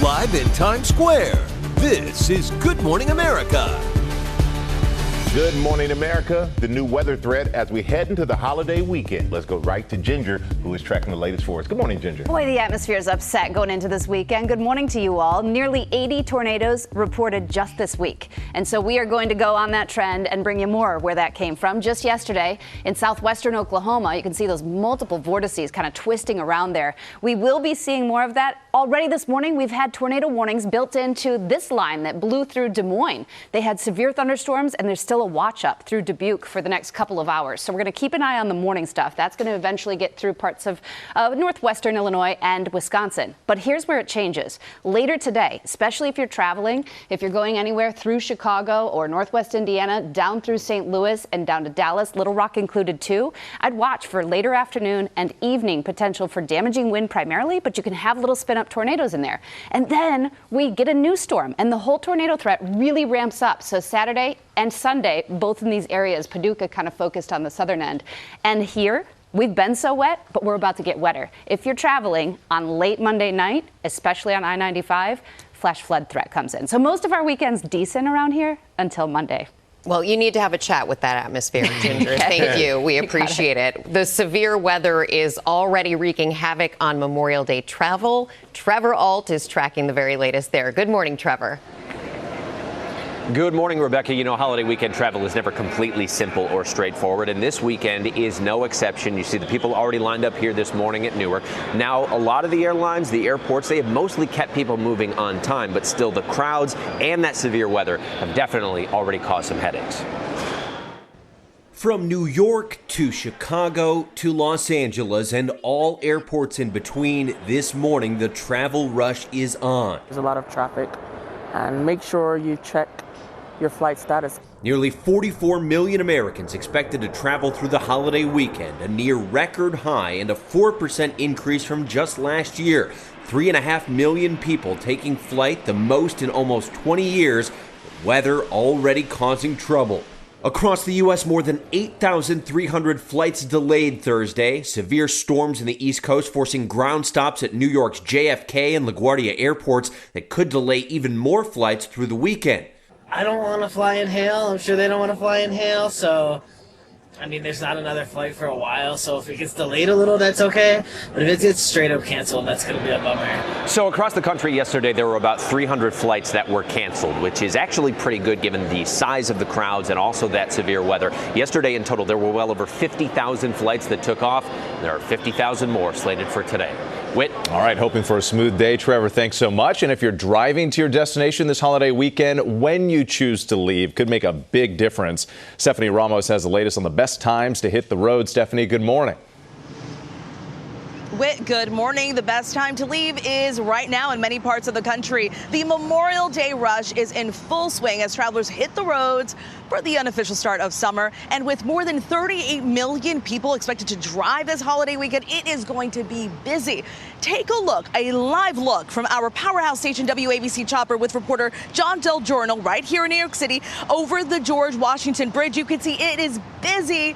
Live in Times Square, this is Good Morning America. Good morning, America. The new weather threat as we head into the holiday weekend. Let's go right to Ginger, who is tracking the latest for us. Good morning, Ginger. Boy, the atmosphere is upset going into this weekend. Good morning to you all. Nearly 80 tornadoes reported just this week. And so we are going to go on that trend and bring you more where that came from. Just yesterday in southwestern Oklahoma, you can see those multiple vortices kind of twisting around there. We will be seeing more of that. Already this morning, we've had tornado warnings built into this line that blew through Des Moines. They had severe thunderstorms, and there's still a watch up through Dubuque for the next couple of hours. So we're going to keep an eye on the morning stuff. That's going to eventually get through parts of northwestern Illinois and Wisconsin. But here's where it changes. Later today, especially if you're traveling, if you're going anywhere through Chicago or northwest Indiana, down through St. Louis and down to Dallas, Little Rock included too, I'd watch for later afternoon and evening potential for damaging wind primarily, but you can have little spin-up tornadoes in there. And then we get a new storm, and the whole tornado threat really ramps up. So Saturday and Sunday, both in these areas, Paducah kind of focused on the southern end. And here, we've been so wet, but we're about to get wetter. If you're traveling on late Monday night, especially on I-95, flash flood threat comes in. So most of our weekend's decent around here until Monday. Well, you need to have a chat with that atmosphere, Ginger. Thank you. We appreciate it. The severe weather is already wreaking havoc on Memorial Day travel. Trevor Alt is tracking the very latest there. Good morning, Trevor. Good morning, Rebecca. You know, holiday weekend travel is never completely simple or straightforward, and this weekend is no exception. You see the people already lined up here this morning at Newark. Now, a lot of the airlines, the airports, they have mostly kept people moving on time, but still the crowds and that severe weather have definitely already caused some headaches. From New York to Chicago to Los Angeles and all airports in between, this morning the travel rush is on. There's a lot of traffic, and make sure you check your flight status. Nearly 44 million Americans expected to travel through the holiday weekend, a near record high and a 4% increase from just last year. 3.5 million people taking flight, the most in almost 20 years, weather already causing trouble. Across the U.S., more than 8,300 flights delayed Thursday. Severe storms in the East Coast forcing ground stops at New York's JFK and LaGuardia airports that could delay even more flights through the weekend. I don't want to fly in hail. I'm sure they don't want to fly in hail. So, I mean, there's not another flight for a while. So if it gets delayed a little, that's okay. But if it gets straight up canceled, that's going to be a bummer. So across the country yesterday, there were about 300 flights that were canceled, which is actually pretty good given the size of the crowds and also that severe weather. Yesterday in total, there were well over 50,000 flights that took off. There are 50,000 more slated for today. Whit. All right, hoping for a smooth day. Trevor, thanks so much. And if you're driving to your destination this holiday weekend, when you choose to leave could make a big difference. Stephanie Ramos has the latest on the best times to hit the road. Stephanie, good morning. Whit, good morning. The best time to leave is right now in many parts of the country. The Memorial Day rush is in full swing as travelers hit the roads for the unofficial start of summer. And with more than 38 million people expected to drive this holiday weekend, it is going to be busy. Take a look, a live look from our powerhouse station WABC Chopper with reporter John Del Giorno right here in New York City over the George Washington Bridge. You can see it is busy,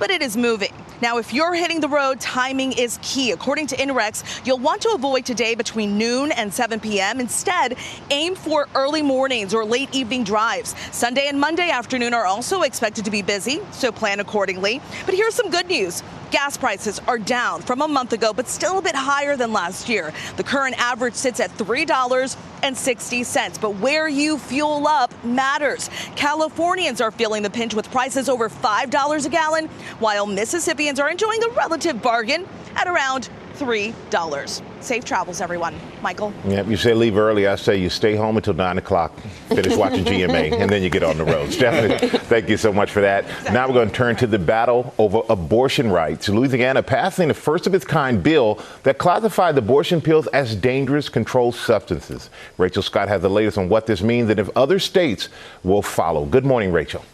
but it is moving. Now, if you're hitting the road, timing is key. According to INREX, you'll want to avoid today between noon and 7 p.m. Instead, aim for early mornings or late evening drives. Sunday and Monday afternoon are also expected to be busy, so plan accordingly. But here's some good news. Gas prices are down from a month ago, but still a bit higher than last year. The current average sits at $3.60. But where you fuel up matters. Californians are feeling the pinch with prices over $5 a gallon, while Mississippians are enjoying a relative bargain at around $3. Safe travels, everyone. Michael? Yeah, you say leave early. I say you stay home until 9 o'clock, finish watching GMA, and then you get on the road. Stephanie, thank you so much for that. Exactly. Now we're going to turn to the battle over abortion rights. Louisiana passing the first of its kind bill that classified abortion pills as dangerous controlled substances. Rachel Scott has the latest on what this means and if other states will follow. Good morning, Rachel.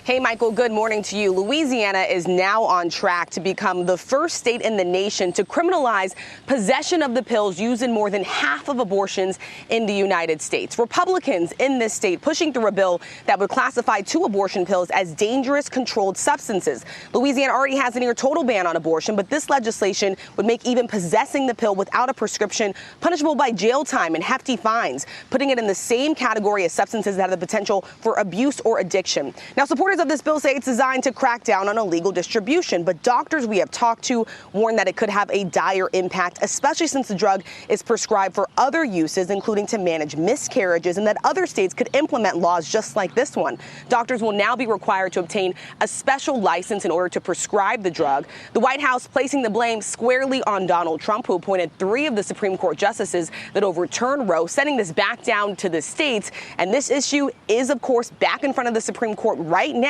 Hey, Michael, good morning to you. Louisiana is now on track to become the first state in the nation to criminalize possession of the pills used in more than half of abortions in the United States. Republicans in this state pushing through a bill that would classify 2 abortion pills as dangerous controlled substances. Louisiana already has a near total ban on abortion, but this legislation would make even possessing the pill without a prescription punishable by jail time and hefty fines, putting it in the same category as substances that have the potential for abuse or addiction. Now, supporters of this bill say it's designed to crack down on illegal distribution, but doctors we have talked to warn that it could have a dire impact, especially since the drug is prescribed for other uses, including to manage miscarriages, and that other states could implement laws just like this one. Doctors will now be required to obtain a special license in order to prescribe the drug. The White House placing the blame squarely on Donald Trump, who appointed 3 of the Supreme Court justices that overturned Roe, sending this back down to the states. And this issue is, of course, back in front of the Supreme Court right now.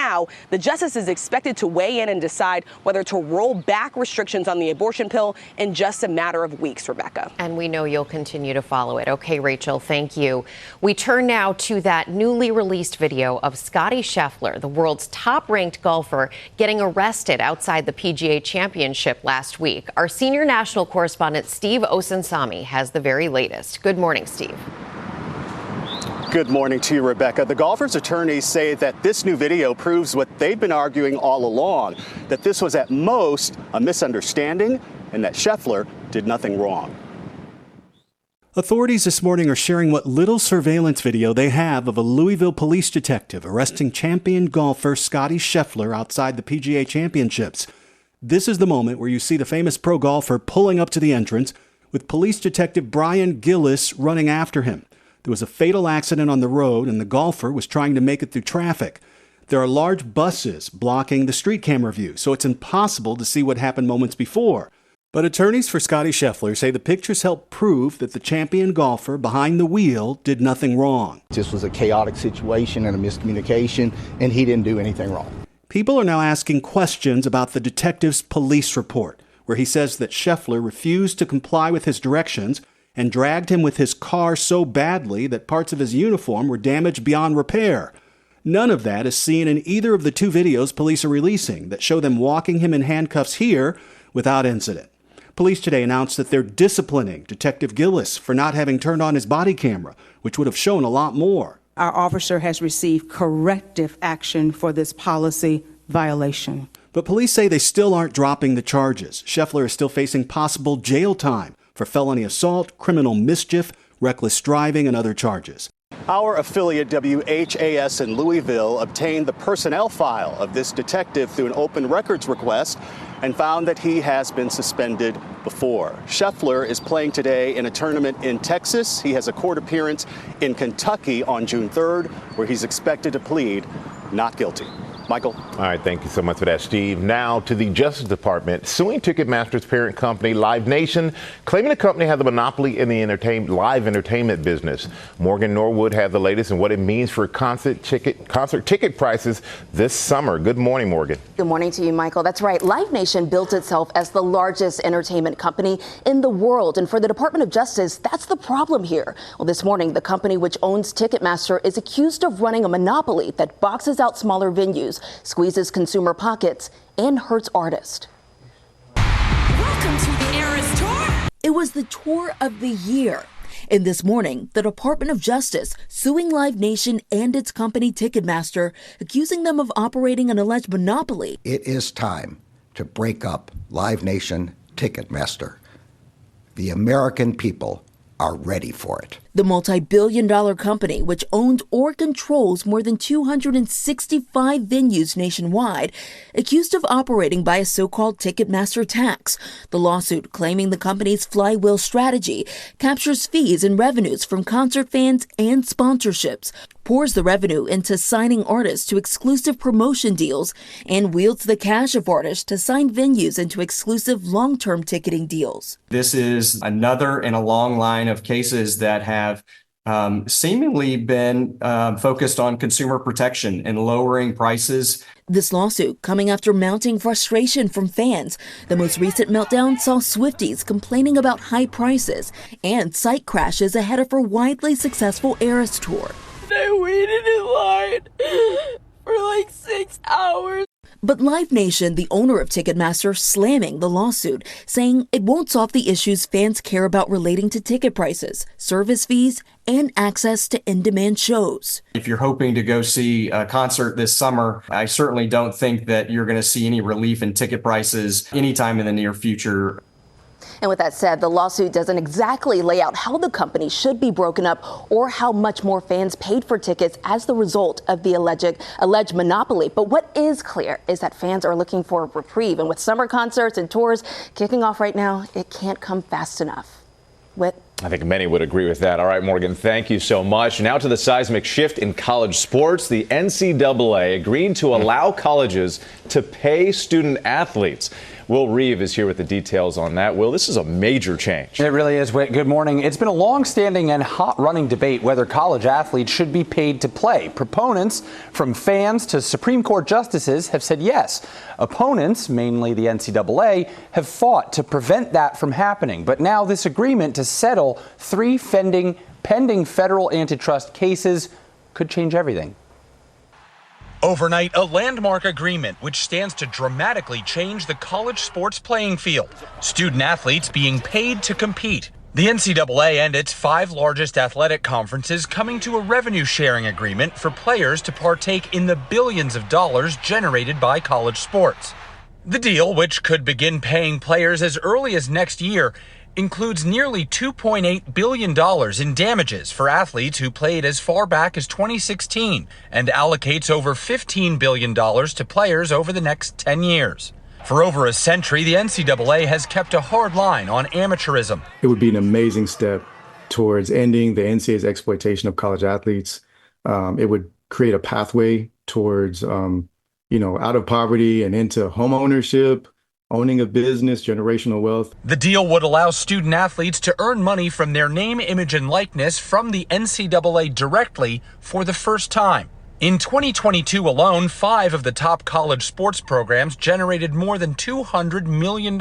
The justice is expected to weigh in and decide whether to roll back restrictions on the abortion pill in just a matter of weeks, Rebecca. And we know you'll continue to follow it. Okay, Rachel, thank you. We turn now to that newly released video of Scottie Scheffler, the world's top-ranked golfer, getting arrested outside the PGA Championship last week. Our senior national correspondent, Steve Osunsami, has the very latest. Good morning, Steve. Good morning to you, Rebecca. The golfer's attorneys say that this new video proves what they've been arguing all along, that this was at most a misunderstanding and that Scheffler did nothing wrong. Authorities this morning are sharing what little surveillance video they have of a Louisville police detective arresting champion golfer Scottie Scheffler outside the PGA Championships. This is the moment where you see the famous pro golfer pulling up to the entrance with police detective Brian Gillis running after him. There was a fatal accident on the road, and the golfer was trying to make it through traffic. There are large buses blocking the street camera view, so it's impossible to see what happened moments before. But attorneys for Scottie Scheffler say the pictures help prove that the champion golfer behind the wheel did nothing wrong. This was a chaotic situation and a miscommunication, and he didn't do anything wrong. People are now asking questions about the detective's police report, where he says that Scheffler refused to comply with his directions and dragged him with his car so badly that parts of his uniform were damaged beyond repair. None of that is seen in either of the 2 videos police are releasing that show them walking him in handcuffs here without incident. Police today announced that they're disciplining Detective Gillis for not having turned on his body camera, which would have shown a lot more. Our officer has received corrective action for this policy violation. But police say they still aren't dropping the charges. Scheffler is still facing possible jail time for felony assault, criminal mischief, reckless driving, and other charges. Our affiliate WHAS in Louisville obtained the personnel file of this detective through an open records request and found that he has been suspended before. Scheffler is playing today in a tournament in Texas. He has a court appearance in Kentucky on June 3rd, where he's expected to plead not guilty. Michael. All right, thank you so much for that, Steve. Now to the Justice Department suing Ticketmaster's parent company, Live Nation, claiming the company had the monopoly in the live entertainment business. Morgan Norwood had the latest on what it means for concert ticket prices this summer. Good morning, Morgan. Good morning to you, Michael. That's right. Live Nation built itself as the largest entertainment company in the world. And for the Department of Justice, that's the problem here. Well, this morning, the company which owns Ticketmaster is accused of running a monopoly that boxes out smaller venues, squeezes consumer pockets, and hurts artists. Welcome to the Eras Tour. It was the tour of the year. And this morning, the Department of Justice suing Live Nation and its company Ticketmaster, accusing them of operating an alleged monopoly. It is time to break up Live Nation Ticketmaster. The American people are ready for it. The multi-billion-dollar company, which owns or controls more than 265 venues nationwide, accused of operating by a so-called Ticketmaster tax. The lawsuit claiming the company's flywheel strategy captures fees and revenues from concert fans and sponsorships, pours the revenue into signing artists to exclusive promotion deals, and wields the cash of artists to sign venues into exclusive long-term ticketing deals. This is another in a long line of cases that have seemingly been focused on consumer protection and lowering prices. This lawsuit coming after mounting frustration from fans. The most recent meltdown saw Swifties complaining about high prices and site crashes ahead of her widely successful Eras Tour. I waited in line for like 6 hours. But Live Nation, the owner of Ticketmaster, slamming the lawsuit, saying it won't solve the issues fans care about relating to ticket prices, service fees, and access to in-demand shows. If you're hoping to go see a concert this summer, I certainly don't think that you're going to see any relief in ticket prices anytime in the near future. And with that said, the lawsuit doesn't exactly lay out how the company should be broken up or how much more fans paid for tickets as the result of the alleged monopoly. But what is clear is that fans are looking for a reprieve. And with summer concerts and tours kicking off right now, it can't come fast enough. I think many would agree with that. All right, Morgan, thank you so much. Now to the seismic shift in college sports. The NCAA agreed to allow colleges to pay student athletes. Will Reeve is here with the details on that. Will, this is a major change. It really is, Whit. Good morning. It's been a long-standing and hot-running debate whether college athletes should be paid to play. Proponents, from fans to Supreme Court justices, have said yes. Opponents, mainly the NCAA, have fought to prevent that from happening. But now this agreement to settle 3 pending federal antitrust cases could change everything. Overnight, a landmark agreement which stands to dramatically change the college sports playing field. Student athletes being paid to compete. The NCAA and its 5 largest athletic conferences coming to a revenue sharing agreement for players to partake in the billions of dollars generated by college sports. The deal, which could begin paying players as early as next year, includes nearly $2.8 billion in damages for athletes who played as far back as 2016 and allocates over $15 billion to players over the next 10 years. For over a century, the NCAA has kept a hard line on amateurism. It would be an amazing step towards ending the NCAA's exploitation of college athletes. It would create a pathway towards, out of poverty and into home ownership, owning a business, generational wealth. The deal would allow student athletes to earn money from their name, image, and likeness from the NCAA directly for the first time. In 2022 alone, 5 of the top college sports programs generated more than $200 million.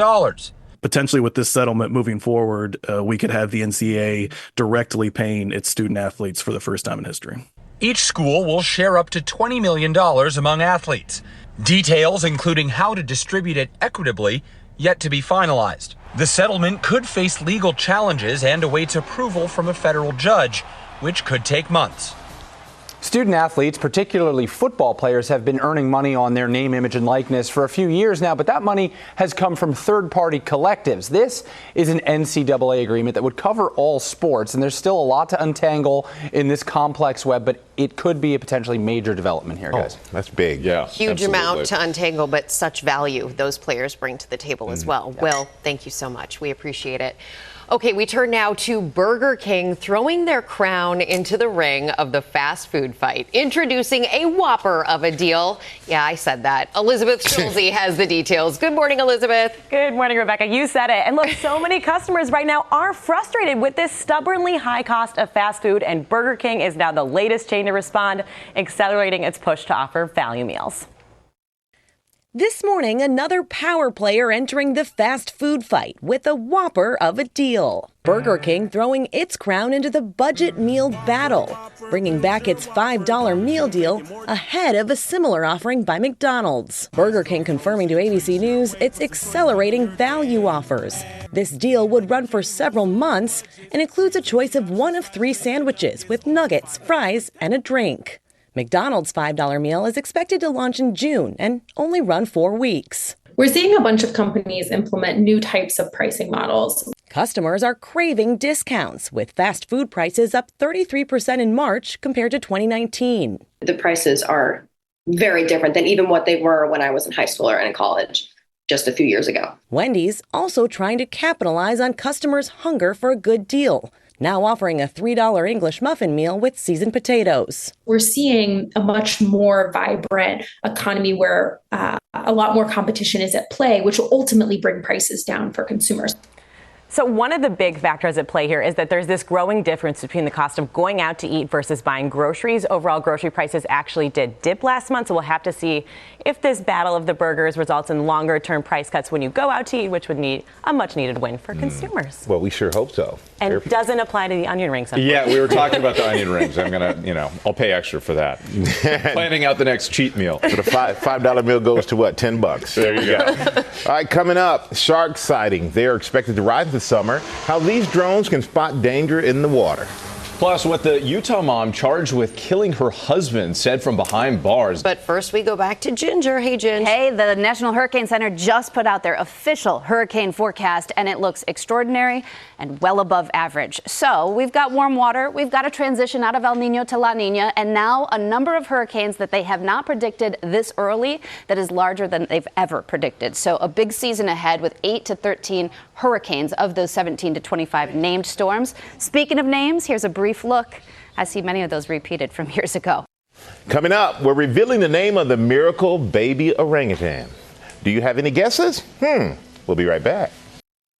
Potentially with this settlement moving forward, we could have the NCAA directly paying its student athletes for the first time in history. Each school will share up to $20 million among athletes. Details, including how to distribute it equitably, yet to be finalized. The settlement could face legal challenges and awaits approval from a federal judge, which could take months. Student athletes, particularly football players, have been earning money on their name, image, and likeness for a few years now, but that money has come from third-party collectives. This is an NCAA agreement that would cover all sports, and there's still a lot to untangle in this complex web, but it could be a potentially major development here, guys. That's big. Yeah. Huge amount to untangle, but such value those players bring to the table as well. Yeah. Will, thank you so much. We appreciate it. Okay, we turn now to Burger King throwing their crown into the ring of the fast food fight, introducing a whopper of a deal. Yeah, I said that. Elizabeth Schulze has the details. Good morning, Elizabeth. Good morning, Rebecca. You said it. And look, so many customers right now are frustrated with this stubbornly high cost of fast food, and Burger King is now the latest chain to respond, accelerating its push to offer value meals. This morning, another power player entering the fast food fight with a whopper of a deal. Burger King throwing its crown into the budget meal battle, bringing back its $5 meal deal ahead of a similar offering by McDonald's. Burger King confirming to ABC News it's accelerating value offers. This deal would run for several months and includes a choice of one of 3 sandwiches with nuggets, fries, and a drink. McDonald's $5 meal is expected to launch in June and only run 4 weeks. We're seeing a bunch of companies implement new types of pricing models. Customers are craving discounts, with fast food prices up 33% in March compared to 2019. The prices are very different than even what they were when I was in high school or in college just a few years ago. Wendy's also trying to capitalize on customers' hunger for a good deal, now offering a $3 English muffin meal with seasoned potatoes. We're seeing a much more vibrant economy where a lot more competition is at play, which will ultimately bring prices down for consumers. So one of the big factors at play here is that there's this growing difference between the cost of going out to eat versus buying groceries. Overall, grocery prices actually did dip last month, so we'll have to see if this battle of the burgers results in longer-term price cuts when you go out to eat, which would need a much-needed win for consumers. Well, we sure hope so. And doesn't apply to the onion rings. Yeah, we were talking about the onion rings. I'm going to, I'll pay extra for that. Planning out the next cheat meal. So the $5 meal goes to what, $10? There you go. All right, coming up, shark sighting. They are expected to rise this summer. How these drones can spot danger in the water. Plus, what the Utah mom charged with killing her husband said from behind bars. But first, we go back to Ginger. Hey, Ginger. Hey, the National Hurricane Center just put out their official hurricane forecast, and it looks extraordinary and well above average. So we've got warm water. We've got a transition out of El Nino to La Nina, and now a number of hurricanes that they have not predicted this early that is larger than they've ever predicted. So a big season ahead with 8 to 13 hurricanes of those 17 to 25 named storms. Speaking of names, here's a brief look. I see many of those repeated from years ago. Coming up, we're revealing the name of the miracle baby orangutan. Do you have any guesses? We'll be right back.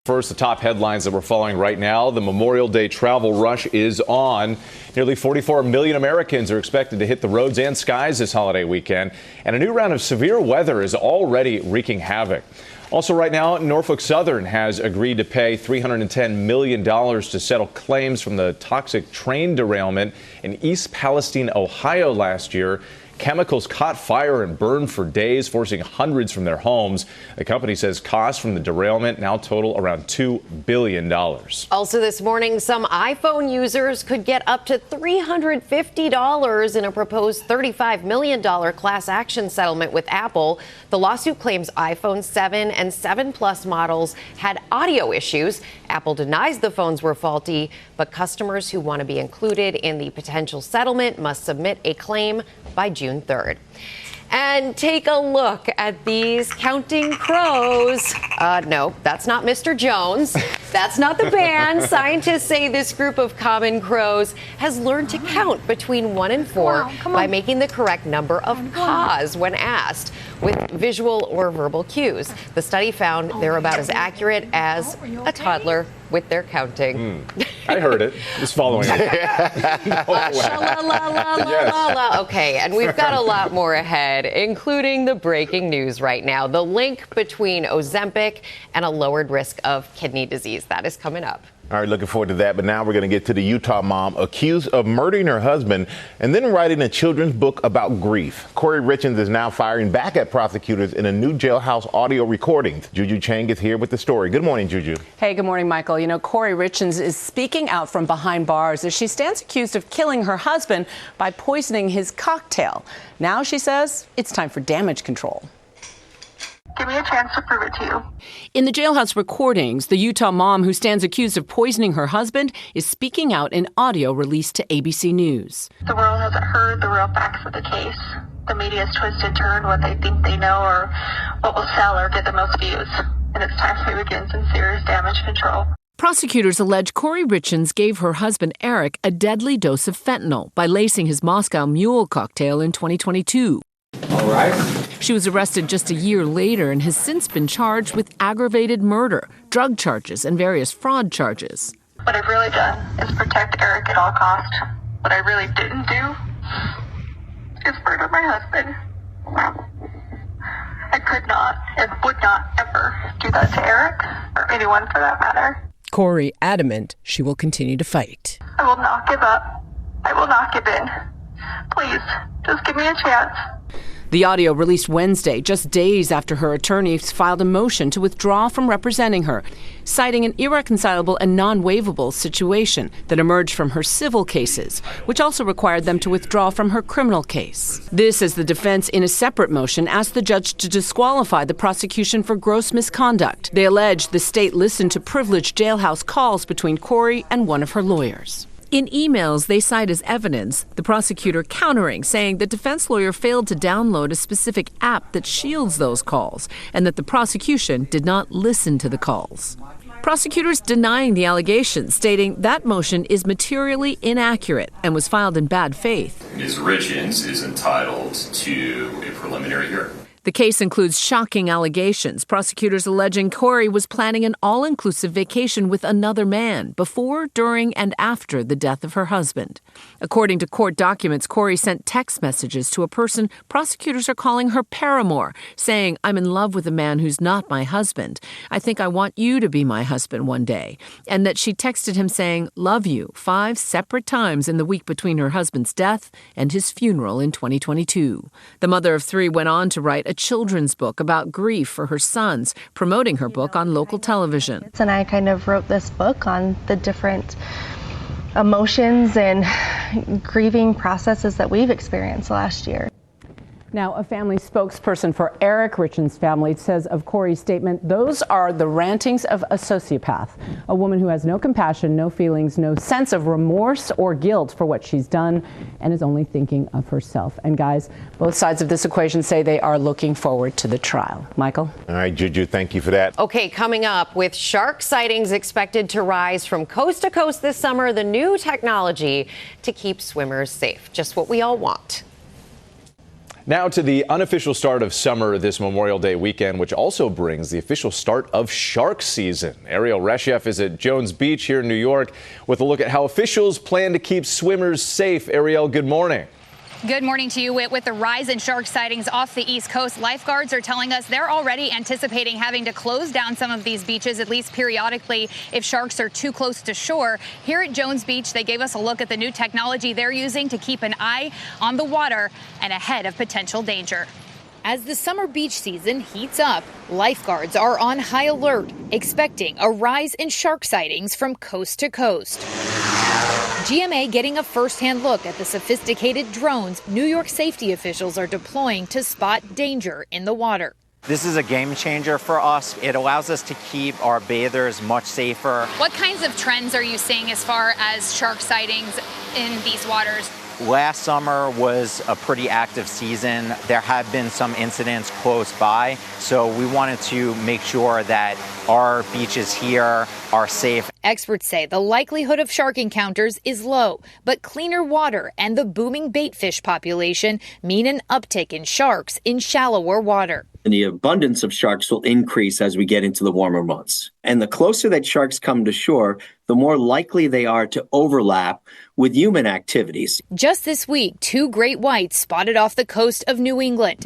First, the top headlines that we're following right now. The Memorial Day travel rush is on. Nearly 44 million Americans are expected to hit the roads and skies this holiday weekend. And a new round of severe weather is already wreaking havoc. Also right now, Norfolk Southern has agreed to pay $310 million to settle claims from the toxic train derailment in East Palestine, Ohio last year. Chemicals caught fire and burned for days, forcing hundreds from their homes. The company says costs from the derailment now total around $2 billion. Also this morning, some iPhone users could get up to $350 in a proposed $35 million class action settlement with Apple. The lawsuit claims iPhone 7 and 7 Plus models had audio issues. Apple denies the phones were faulty, but customers who want to be included in the potential settlement must submit a claim by June 3rd. And take a look at these counting crows. No, that's not Mr. Jones. That's not the band. Scientists say this group of common crows has learned to count between 1 and 4 by making the correct number of caws when asked with visual or verbal cues. The study found they're about as accurate as a toddler with their counting. I heard it. Just following it. Okay, and we've got a lot more ahead, including the breaking news right now. The link between Ozempic and a lowered risk of kidney disease. That is coming up. All right, looking forward to that. But now we're going to get to the Utah mom accused of murdering her husband and then writing a children's book about grief. Corey Richens is now firing back at prosecutors in a new jailhouse audio recording. Juju Chang is here with the story. Good morning, Juju. Hey, good morning, Michael. You know, Corey Richens is speaking out from behind bars as she stands accused of killing her husband by poisoning his cocktail. Now she says it's time for damage control. Give me a chance to prove it to you. In the jailhouse recordings, the Utah mom who stands accused of poisoning her husband is speaking out in audio released to ABC News. The world hasn't heard the real facts of the case. The media's twist and turned what they think they know or what will sell or get the most views. And it's time to begin some serious damage control. Prosecutors allege Corey Richens gave her husband Eric a deadly dose of fentanyl by lacing his Moscow Mule cocktail in 2022. All right. She was arrested just a year later and has since been charged with aggravated murder, drug charges, and various fraud charges. What I've really done is protect Eric at all costs. What I really didn't do is murder my husband. I could not and would not ever do that to Eric or anyone for that matter. Corey adamant she will continue to fight. I will not give up. I will not give in. Please, just give me a chance. The audio released Wednesday, just days after her attorneys filed a motion to withdraw from representing her, citing an irreconcilable and non-waivable situation that emerged from her civil cases, which also required them to withdraw from her criminal case. This, as the defense in a separate motion asked the judge to disqualify the prosecution for gross misconduct. They allege the state listened to privileged jailhouse calls between Corey and one of her lawyers. In emails they cite as evidence, the prosecutor countering, saying the defense lawyer failed to download a specific app that shields those calls and that the prosecution did not listen to the calls. Prosecutors denying the allegations, stating that motion is materially inaccurate and was filed in bad faith. Ms. Richens is entitled to a preliminary hearing. The case includes shocking allegations. Prosecutors alleging Corey was planning an all-inclusive vacation with another man before, during, and after the death of her husband. According to court documents, Corey sent text messages to a person prosecutors are calling her paramour, saying, "I'm in love with a man who's not my husband. I think I want you to be my husband one day." And that she texted him saying, "Love you," 5 separate times in the week between her husband's death and his funeral in 2022. The mother of 3 went on to write a children's book about grief for her sons, promoting her book on local television. And I kind of wrote this book on the different emotions and grieving processes that we've experienced last year. Now, a family spokesperson for Eric Richen's family says of Corey's statement, "Those are the rantings of a sociopath, a woman who has no compassion, no feelings, no sense of remorse or guilt for what she's done, and is only thinking of herself." And guys, both sides of this equation say they are looking forward to the trial. Michael? All right, Juju, thank you for that. Okay, coming up, with shark sightings expected to rise from coast to coast this summer, the new technology to keep swimmers safe. Just what we all want. Now to the unofficial start of summer this Memorial Day weekend, which also brings the official start of shark season. Ariel Reshef is at Jones Beach here in New York with a look at how officials plan to keep swimmers safe. Ariel, good morning. Good morning to you. With the rise in shark sightings off the East Coast, lifeguards are telling us they're already anticipating having to close down some of these beaches, at least periodically, if sharks are too close to shore. Here at Jones Beach, they gave us a look at the new technology they're using to keep an eye on the water and ahead of potential danger. As the summer beach season heats up, lifeguards are on high alert, expecting a rise in shark sightings from coast to coast. GMA getting a first-hand look at the sophisticated drones New York safety officials are deploying to spot danger in the water. This is a game changer for us. It allows us to keep our bathers much safer. What kinds of trends are you seeing as far as shark sightings in these waters? Last summer was a pretty active season. There have been some incidents close by, so we wanted to make sure that our beaches here are safe. Experts say the likelihood of shark encounters is low, but cleaner water and the booming baitfish population mean an uptick in sharks in shallower water. And the abundance of sharks will increase as we get into the warmer months. And the closer that sharks come to shore, the more likely they are to overlap with human activities. Just this week, 2 great whites spotted off the coast of New England.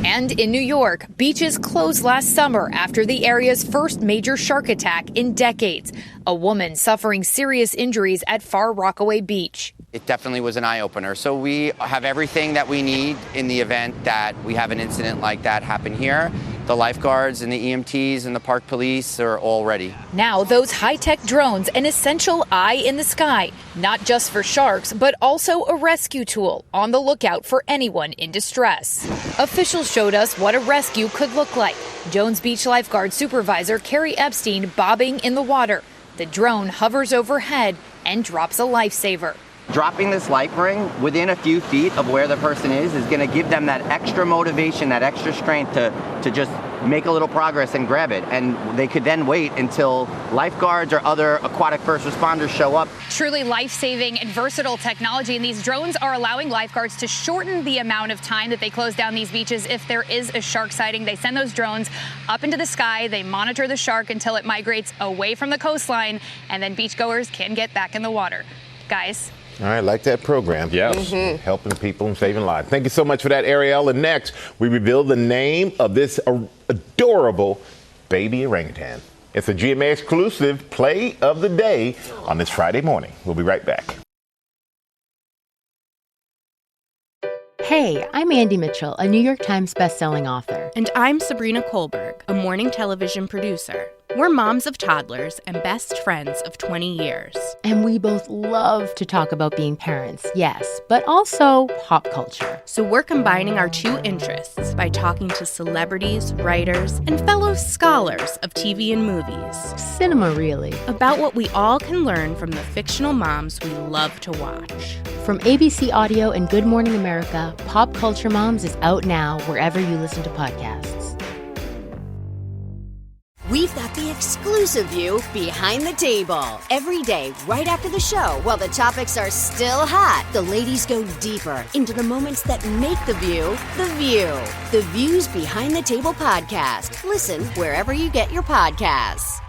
And in New York, beaches closed last summer after the area's first major shark attack in decades. A woman suffering serious injuries at Far Rockaway Beach. It definitely was an eye-opener. So we have everything that we need in the event that we have an incident like that happen here. The lifeguards and the EMTs and the park police are all ready. Now those high-tech drones, an essential eye in the sky, not just for sharks, but also a rescue tool on the lookout for anyone in distress. Officials showed us what a rescue could look like. Jones Beach lifeguard supervisor Carrie Epstein bobbing in the water. The drone hovers overhead and drops a lifesaver. Dropping this life ring within a few feet of where the person is going to give them that extra motivation, that extra strength to just make a little progress and grab it. And they could then wait until lifeguards or other aquatic first responders show up. Truly life-saving and versatile technology, and these drones are allowing lifeguards to shorten the amount of time that they close down these beaches if there is a shark sighting. They send those drones up into the sky, they monitor the shark until it migrates away from the coastline, and then beachgoers can get back in the water. Guys. All right, like that program. Yes. Helping people and saving lives. Thank you so much for that, Ariel. And next, we reveal the name of this adorable baby orangutan. It's a GMA exclusive play of the day on this Friday morning. We'll be right back. Hey, I'm Andy Mitchell, a New York Times bestselling author. And I'm Sabrina Kohlberg, a morning television producer. We're moms of toddlers and best friends of 20 years. And we both love to talk about being parents, yes, but also pop culture. So we're combining our 2 interests by talking to celebrities, writers, and fellow scholars of TV and movies. Cinema, really. About what we all can learn from the fictional moms we love to watch. From ABC Audio and Good Morning America, Pop Culture Moms is out now wherever you listen to podcasts. We've got the exclusive view behind the table. Every day, right after the show, while the topics are still hot, the ladies go deeper into the moments that make the View the View. The Views Behind the Table podcast. Listen wherever you get your podcasts.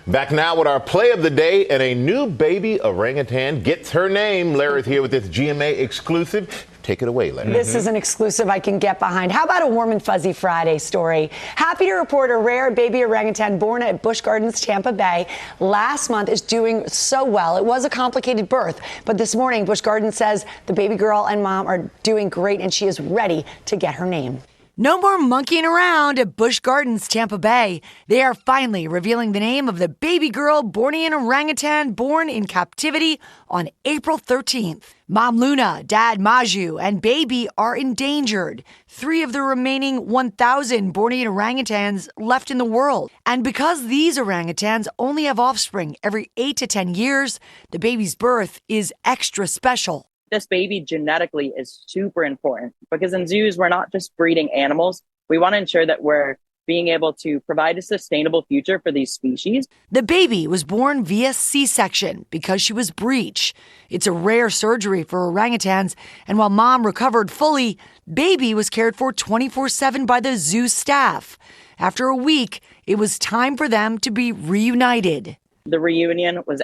Back now with our play of the day, and a new baby orangutan gets her name. Larry's here with this GMA exclusive. Take it away, Larry. This is an exclusive I can get behind. How about a warm and fuzzy Friday story? Happy to report a rare baby orangutan born at Busch Gardens, Tampa Bay last month is doing so well. It was a complicated birth, but this morning Busch Gardens says the baby girl and mom are doing great and she is ready to get her name. No more monkeying around at Busch Gardens, Tampa Bay. They are finally revealing the name of the baby girl Bornean orangutan born in captivity on April 13th. Mom Luna, Dad Maju, and baby are endangered. 3 of the remaining 1,000 Bornean orangutans left in the world. And because these orangutans only have offspring every 8 to 10 years, the baby's birth is extra special. This baby genetically is super important because in zoos, we're not just breeding animals. We want to ensure that we're being able to provide a sustainable future for these species. The baby was born via C-section because she was breech. It's a rare surgery for orangutans, and while mom recovered fully, baby was cared for 24/7 by the zoo staff. After a week, it was time for them to be reunited. The reunion was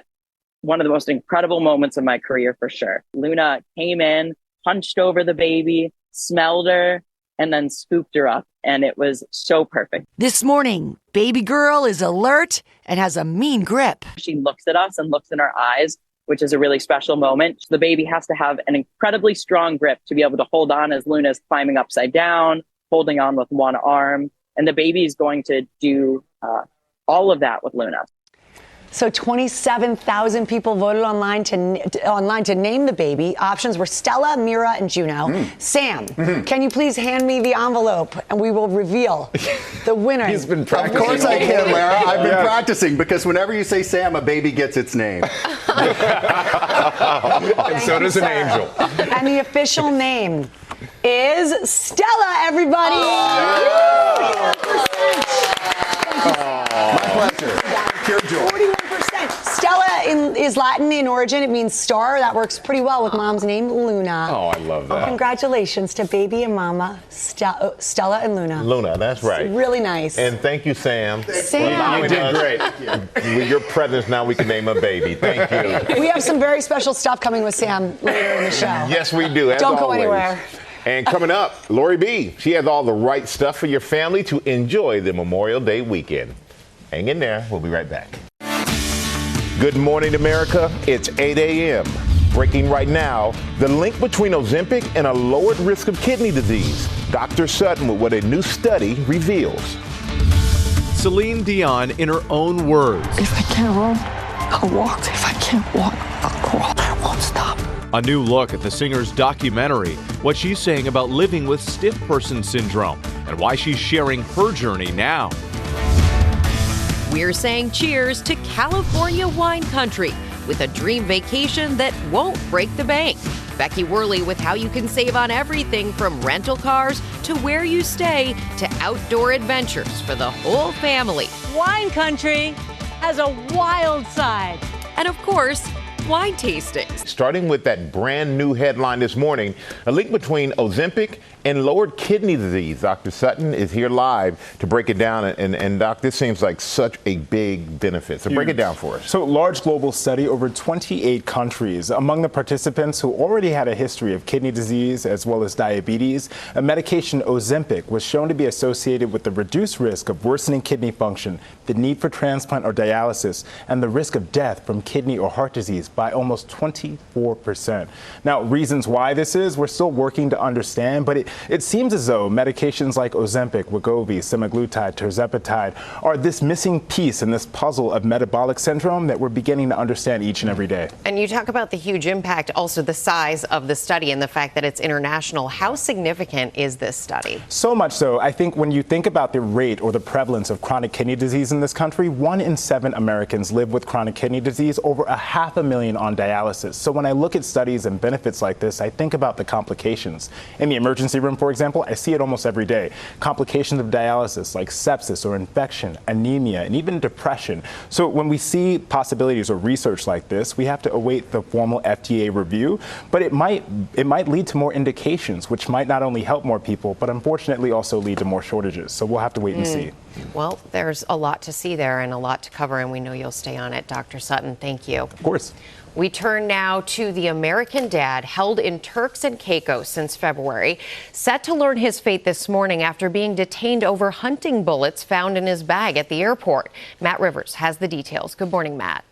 one of the most incredible moments of my career for sure. Luna came in, hunched over the baby, smelled her, and then scooped her up. And it was so perfect. This morning, baby girl is alert and has a mean grip. She looks at us and looks in our eyes, which is a really special moment. The baby has to have an incredibly strong grip to be able to hold on as Luna's climbing upside down, holding on with one arm. And the baby is going to do all of that with Luna. So 27,000 people voted online to name the baby. Options were Stella, Mira, and Juno. Sam, can you please hand me the envelope and we will reveal the winner? He's been practicing. Of course I can, Lara. I've been practicing because whenever you say Sam, a baby gets its name. And so does an angel. And the official name is Stella, everybody. My pleasure. Pure joy. 41%. Stella is Latin in origin. It means star. That works pretty well with mom's name, Luna. Oh, I love that. Congratulations to baby and mama, Stella and Luna. Luna, that's right. It's really nice. And thank you, Sam. Sam. You did great. With your presence, now we can name a baby. Thank you. We have some very special stuff coming with Sam later in the show. Yes, we do. As Don't go always. anywhere. And coming up, Lori B. She has all the right stuff for your family to enjoy the Memorial Day weekend. Hang in there. We'll be right back. Good morning, America. It's 8 a.m. Breaking right now, the link between Ozempic and a lowered risk of kidney disease. Dr. Sutton with what a new study reveals. Celine Dion in her own words. If I can't run, I'll walk. If I can't walk, I'll crawl. I won't stop. A new look at the singer's documentary, what she's saying about living with stiff person syndrome, and why she's sharing her journey now. We're saying cheers to California wine country with a dream vacation that won't break the bank. Becky Worley with how you can save on everything from rental cars to where you stay to outdoor adventures for the whole family. Wine country has a wild side. And of course, wine tastings. Starting with that brand new headline this morning, a link between Ozempic and lowered kidney disease. Dr. Sutton is here live to break it down. And Doc, this seems like such a big benefit. So break it down for us. So large global study over 28 countries. Among the participants who already had a history of kidney disease as well as diabetes, a medication Ozempic was shown to be associated with the reduced risk of worsening kidney function, the need for transplant or dialysis, and the risk of death from kidney or heart disease by almost 24%. Now, reasons why this is, we're still working to understand, but it seems as though medications like Ozempic, Wegovy, semaglutide, tirzepatide are this missing piece in this puzzle of metabolic syndrome that we're beginning to understand each and every day. And you talk about the huge impact, also the size of the study and the fact that it's international. How significant is this study? So much so, I think when you think about the rate or the prevalence of chronic kidney disease in this country, 1 in 7 Americans live with chronic kidney disease, over 500,000 on dialysis. So when I look at studies and benefits like this, I think about the complications. In the emergency room, for example, I see it almost every day. Complications of dialysis like sepsis or infection, anemia, and even depression. So when we see possibilities or research like this, we have to await the formal FDA review, but it might lead to more indications, which might not only help more people, but unfortunately also lead to more shortages. So we'll have to wait and see. Well, there's a lot to see there and a lot to cover, and we know you'll stay on it. Dr. Sutton, thank you. Of course. We turn now to the American dad held in Turks and Caicos since February, set to learn his fate this morning after being detained over hunting bullets found in his bag at the airport. Matt Rivers has the details. Good morning, Matt.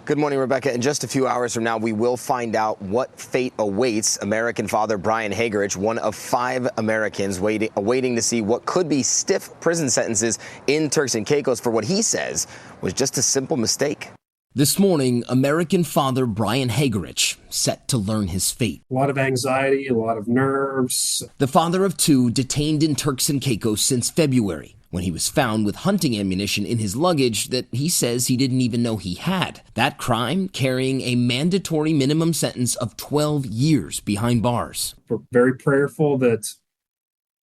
Good morning, Rebecca. In just a few hours from now, we will find out what fate awaits American father Brian Hagerich, one of 5 Americans awaiting to see what could be stiff prison sentences in Turks and Caicos for what he says was just a simple mistake. This morning, American father Brian Hagerich set to learn his fate. A lot of anxiety, a lot of nerves. The father of 2 detained in Turks and Caicos since February, when he was found with hunting ammunition in his luggage that he says he didn't even know he had. That crime carrying a mandatory minimum sentence of 12 years behind bars. We're very prayerful that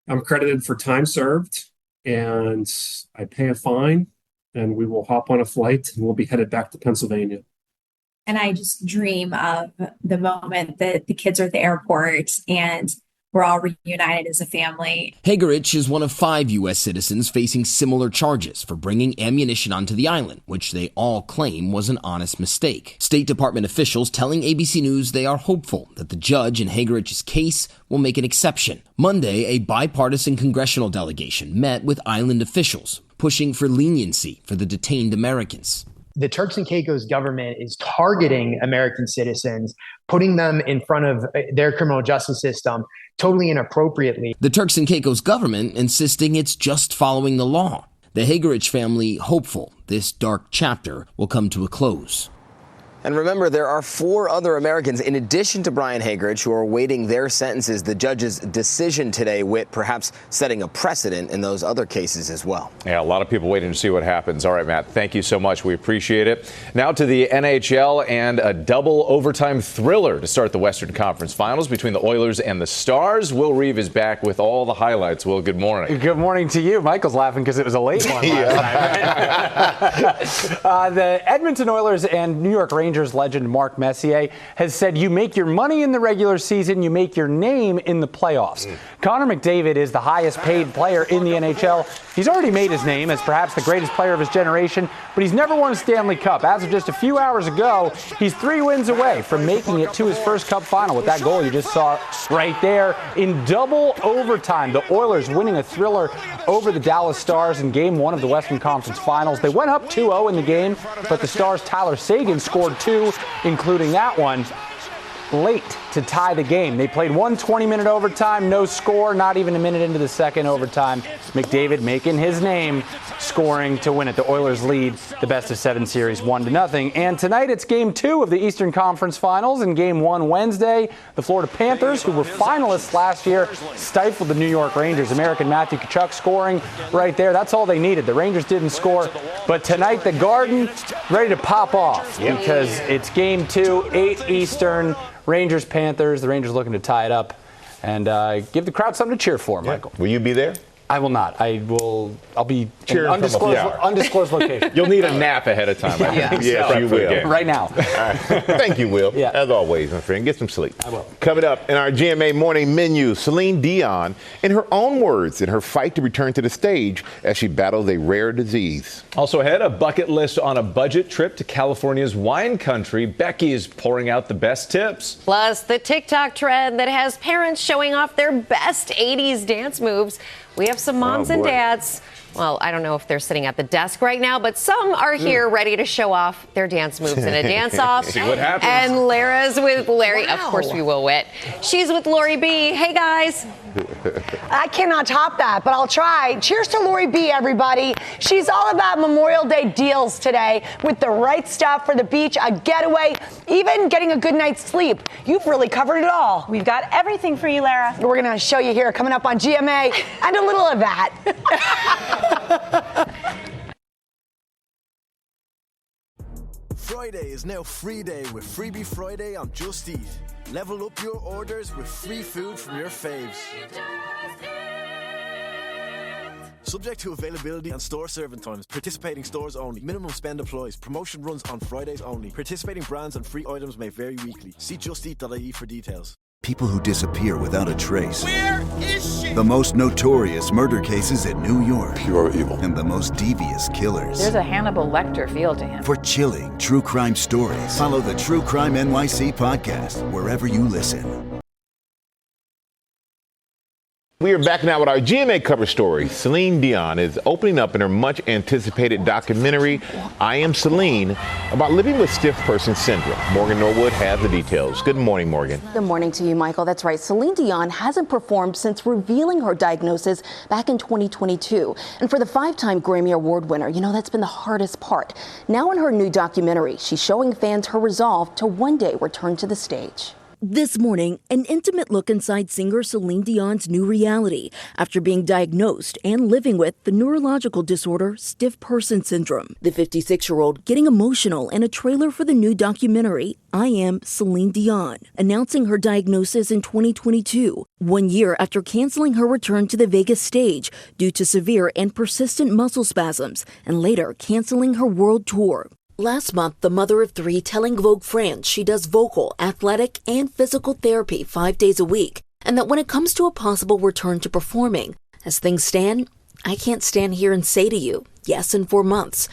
I'm credited for time served and I pay a fine and we will hop on a flight and we'll be headed back to Pennsylvania. And I just dream of the moment that the kids are at the airport and we're all reunited as a family. Hagerich is one of 5 U.S. citizens facing similar charges for bringing ammunition onto the island, which they all claim was an honest mistake. State Department officials telling ABC News they are hopeful that the judge in Hagerich's case will make an exception. Monday, a bipartisan congressional delegation met with island officials, pushing for leniency for the detained Americans. The Turks and Caicos government is targeting American citizens, putting them in front of their criminal justice system totally inappropriately. The Turks and Caicos government insisting it's just following the law. The Hagerich family hopeful this dark chapter will come to a close. And remember, there are 4 other Americans, in addition to Brian Hagerich, who are awaiting their sentences. The judge's decision today, Whit, perhaps setting a precedent in those other cases as well. Yeah, a lot of people waiting to see what happens. All right, Matt, thank you so much. We appreciate it. Now to the NHL and a double overtime thriller to start the Western Conference Finals between the Oilers and the Stars. Will Reeve is back with all the highlights. Will, good morning. Good morning to you. Michael's laughing because it was a late one last night. The Edmonton Oilers and New York Rangers legend Mark Messier has said you make your money in the regular season, you make your name in the playoffs. Connor McDavid is the highest paid player in the NHL. He's already made his name as perhaps the greatest player of his generation, but he's never won a Stanley Cup. As of just a few hours ago, he's 3 wins away from making it to his first Cup final with that goal you just saw right there in double overtime. The Oilers winning a thriller over the Dallas Stars in Game 1 of the Western Conference Finals. They went up 2-0 in the game, but the Stars' Tyler Seguin scored 2, including that one late to tie the game. They played 1 20-minute overtime, no score, not even a minute into the second overtime. McDavid making his name, scoring to win it. The Oilers lead the best-of-7 series 1-0. And tonight it's Game 2 of the Eastern Conference Finals. In Game 1 Wednesday, the Florida Panthers, who were finalists last year, stifled the New York Rangers. American Matthew Tkachuk scoring right there. That's all they needed. The Rangers didn't score. But tonight, the Garden ready to pop off because it's Game 2, 8 Eastern. Rangers, Panthers. The Rangers looking to tie it up and give the crowd something to cheer for, Michael. Will you be there? I will not. I'll be cheering in undisclosed location. You'll need a nap ahead of time. Yes, you will. Right now. Thank you, Will. Yeah. As always, my friend. Get some sleep. I will. Coming up in our GMA morning menu, Celine Dion, in her own words, in her fight to return to the stage as she battles a rare disease. Also ahead, a bucket list on a budget trip to California's wine country. Becky is pouring out the best tips. Plus, the TikTok trend that has parents showing off their best 80s dance moves. We have some moms and dads. Well, I don't know if they're sitting at the desk right now, but some are here ready to show off their dance moves in a dance-off. See what happens. And Lara's with Larry. Wow. Of course we will, Whit. She's with Lori B. Hey, guys. I cannot top that, but I'll try. Cheers to Lori B, everybody. She's all about Memorial Day deals today with the right stuff for the beach, a getaway, even getting a good night's sleep. You've really covered it all. We've got everything for you, Lara. We're going to show you here coming up on GMA and a little of that. Friday is now free day with Freebie Friday on Just Eat. Level up your orders with free food from your faves. Subject to availability and store serving times. Participating stores only. Minimum spend applies. Promotion runs on Fridays only. Participating brands and free items may vary weekly. See justeat.ie for details. People who disappear without a trace. Where is she? The most notorious murder cases in New York. Pure evil. And the most devious killers. There's a Hannibal Lecter feel to him. For chilling true crime stories, follow the True Crime NYC podcast wherever you listen. We are back now with our GMA cover story. Celine Dion is opening up in her much-anticipated documentary, I Am Celine, about living with stiff person syndrome. Morgan Norwood has the details. Good morning, Morgan. Good morning to you, Michael. That's right. Celine Dion hasn't performed since revealing her diagnosis back in 2022. And for the 5-time Grammy Award winner, that's been the hardest part. Now in her new documentary, she's showing fans her resolve to one day return to the stage. This morning, an intimate look inside singer Celine Dion's new reality after being diagnosed and living with the neurological disorder stiff person syndrome. The 56-year-old getting emotional in a trailer for the new documentary, I Am Celine Dion, announcing her diagnosis in 2022, 1 year after canceling her return to the Vegas stage due to severe and persistent muscle spasms, and later canceling her world tour. Last month, the mother of 3 telling Vogue France she does vocal, athletic, and physical therapy 5 days a week, and that when it comes to a possible return to performing, as things stand, I can't stand here and say to you, yes, in 4 months.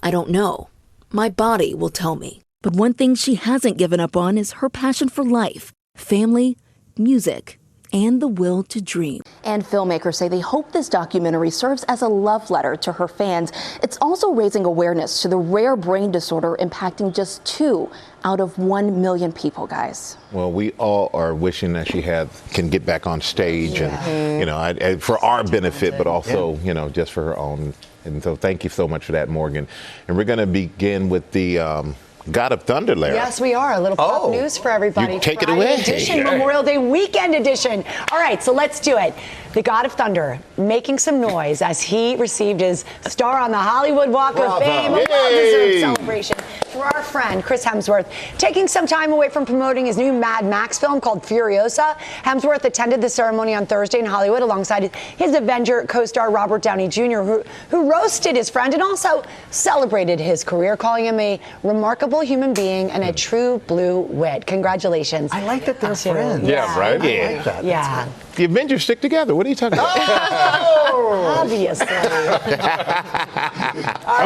I don't know. My body will tell me. But one thing she hasn't given up on is her passion for life, family, music, and the will to dream. And filmmakers say they hope this documentary serves as a love letter to her fans. It's also raising awareness to the rare brain disorder impacting just 2 out of 1 million people, guys. Well, we all are wishing that she can get back on stage and, for our benefit, but also, just for her own. And so thank you so much for that, Morgan. And we're going to begin with the God of Thunder, Larry. Yes, we are. A little pop news for everybody. You take Friday it away. Edition, Memorial Day weekend edition. All right, so let's do it. The God of Thunder making some noise as he received his star on the Hollywood Walk of Fame. A well-deserved celebration for our friend Chris Hemsworth, taking some time away from promoting his new Mad Max film called Furiosa. Hemsworth attended the ceremony on Thursday in Hollywood alongside his Avenger co-star Robert Downey Jr., who roasted his friend and also celebrated his career, calling him a remarkable human being and a true blue wit. Congratulations. I like that they're friends. Yeah, right? I like that. Yeah. The Avengers stick together. What are you talking about? Obviously. Come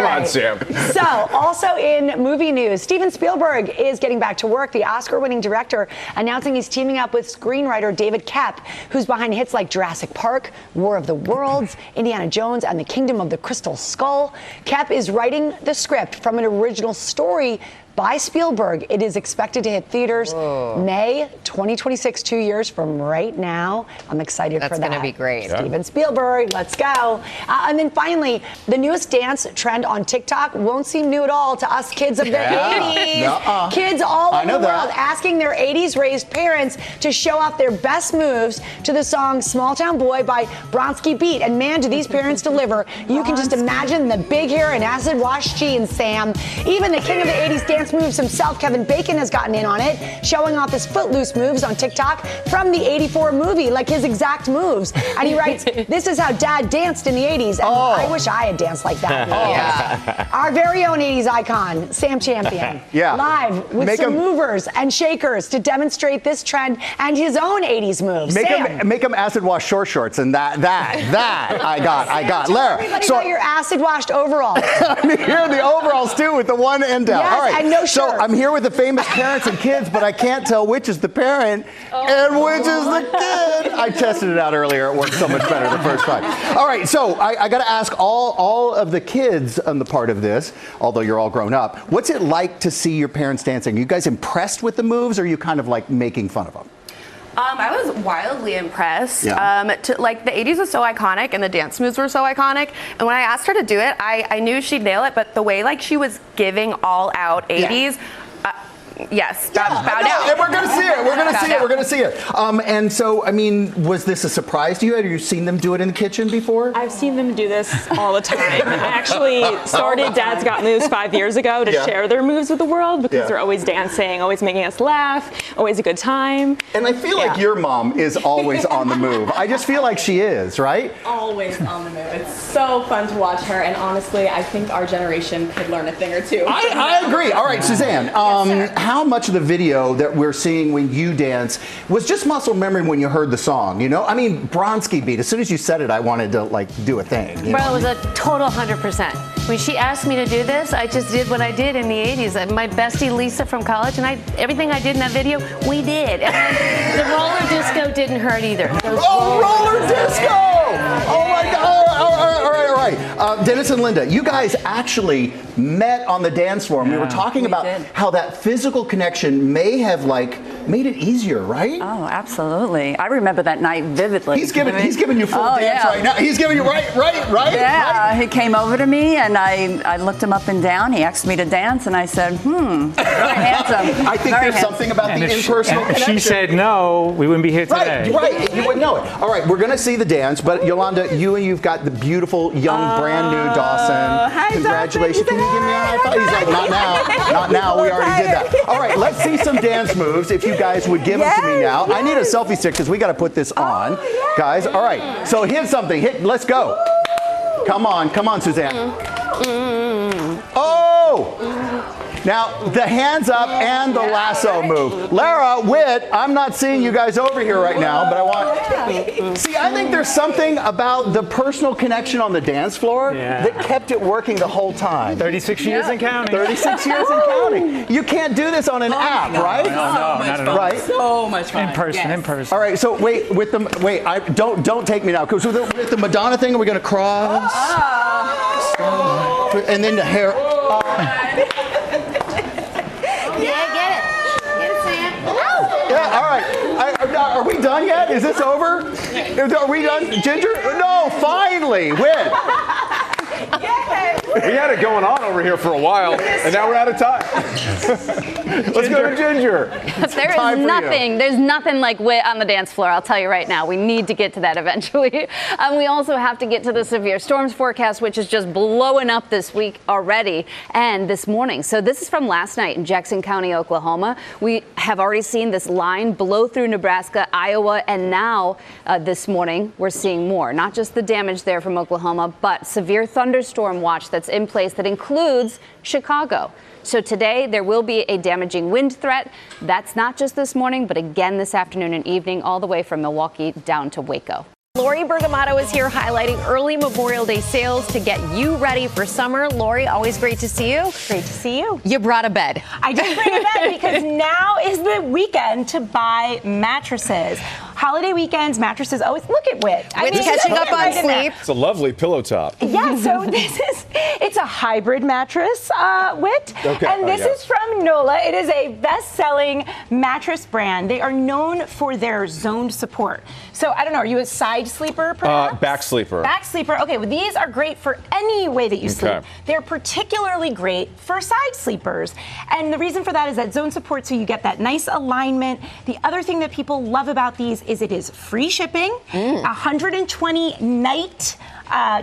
on, Sam. So, also in movie news, Steven Spielberg is getting back to work. The Oscar-winning director announcing he's teaming up with screenwriter David Koepp, who's behind hits like Jurassic Park, War of the Worlds, Indiana Jones, and The Kingdom of the Crystal Skull. Koepp is writing the script from an original story by Spielberg. It is expected to hit theaters May 2026, 2 years from right now. I'm excited for that. That's going to be great. Steven Spielberg, let's go. And then finally, the newest dance trend on TikTok won't seem new at all to us kids of the 80s. Kids all over the world asking their 80s raised parents to show off their best moves to the song Small Town Boy by Bronski Beat. And man, do these parents deliver. You can just imagine the big hair and acid wash jeans, Sam. Even the king of the 80s dance moves himself, Kevin Bacon, has gotten in on it, showing off his footloose moves on TikTok from the 84 movie, like his exact moves. And he writes, this is how Dad danced in the 80s. And I wish I had danced like that. Yeah. Our very own 80s icon, Sam Champion. Live with some movers and shakers to demonstrate this trend and his own 80s moves. Make him acid wash short shorts and that I got. Tell everybody about your acid washed overalls. I'm here the overalls too with the one end down. Yes, all right. and no so shirt. I'm here with the famous parents and kids, but I can't tell which is the parent and which is the kid. I tested it out earlier. It worked so much better the first time. All right, so I got to ask all of the kids on the part of this, although you're all grown up, what's it like to see your parents dancing? Are you guys impressed with the moves, or are you kind of like making fun of them? I was wildly impressed. Yeah. The 80s was so iconic and the dance moves were so iconic. And when I asked her to do it, I knew she'd nail it, but the way she was giving all out 80s, Yes, bow down. And we're going to see it. We're going to see it. We're going to see it. And so, I mean, was this a surprise to you? Had you seen them do it in the kitchen before? I've seen them do this all the time. I actually started Dad's Got Moves 5 years ago to share their moves with the world because they're always dancing, always making us laugh, always a good time. And I feel like your mom is always on the move. I just feel like she is, right? Always on the move. It's so fun to watch her, and honestly, I think our generation could learn a thing or two. I agree. All right, Suzanne, how much of the video that we're seeing when you dance was just muscle memory when you heard the song, you know? I mean, Bronski beat. As soon as you said it, I wanted to, like, do a thing. You Well, know? it was a total 100%. When she asked me to do this, I just did what I did in the 80s. My bestie Lisa from college, and everything I did in that video, we did. And the roller disco didn't hurt either. Roller disco! Oh my God! All right. Dennis and Linda, you guys actually met on the dance floor, and we were talking about how that physical connection may have made it easier, right? Oh, absolutely. I remember that night vividly. He's giving you full dance right now. He's giving you right. Yeah, he came over to me, and I looked him up and down. He asked me to dance, and I said, very handsome. I think there's something about the impersonal connection. If she said no, we wouldn't be here today. Right, you wouldn't know it. All right, we're going to see the dance, but Yolanda, you've got the beautiful, young, brand new Dawson. Hi, Congratulations. Can you give me a high five? He's like, not now. Not now. We already did that. All right, let's see some dance moves if you guys would give them to me now. I need a selfie stick because we got to put this on. Guys, all right. So hit something. Let's go. Come on, Suzanne. Oh! Now, the hands up and the lasso move. Lara, Whit, I'm not seeing you guys over here right now, but I want... See, I think there's something about the personal connection on the dance floor that kept it working the whole time. 36 years and counting. 36 years and counting. You can't do this on an app, right? No, not at all. Right? So much fun. In person. All right, so don't take me now. Because with the Madonna thing, are we going to cross? And then the hair... Yeah, all right. Are we done yet? Is this over? Are we done, Ginger? No, finally. Win. We had it going on over here for a while, and now we're out of time. Let's go to Ginger. There's nothing like wit on the dance floor, I'll tell you right now. We need to get to that eventually. We also have to get to the severe storms forecast, which is just blowing up this week already and this morning. So this is from last night in Jackson County, Oklahoma. We have already seen this line blow through Nebraska, Iowa, and now this morning we're seeing more. Not just the damage there from Oklahoma, but severe thunderstorm watch that's in place that includes Chicago. So today there will be a damaging wind threat. That's not just this morning, but again this afternoon and evening, all the way from Milwaukee down to Waco. Lori Bergamato is here highlighting early Memorial Day sales to get you ready for summer. Lori, always great to see you. Great to see you. You brought a bed. I did bring a bed because now is the weekend to buy mattresses. Holiday weekends, mattresses always look at Whit. Whit's catching up on sleep. It's a lovely pillow top. Yeah, so it's a hybrid mattress, Whit. Okay. And this is from NOLA. It is a best-selling mattress brand. They are known for their zoned support. So I don't know, are you a side sleeper perhaps? Back sleeper. Back sleeper. Okay, well these are great for any way that you sleep. They're particularly great for side sleepers. And the reason for that is that zone support, so you get that nice alignment. The other thing that people love about these is it is free shipping, 120 night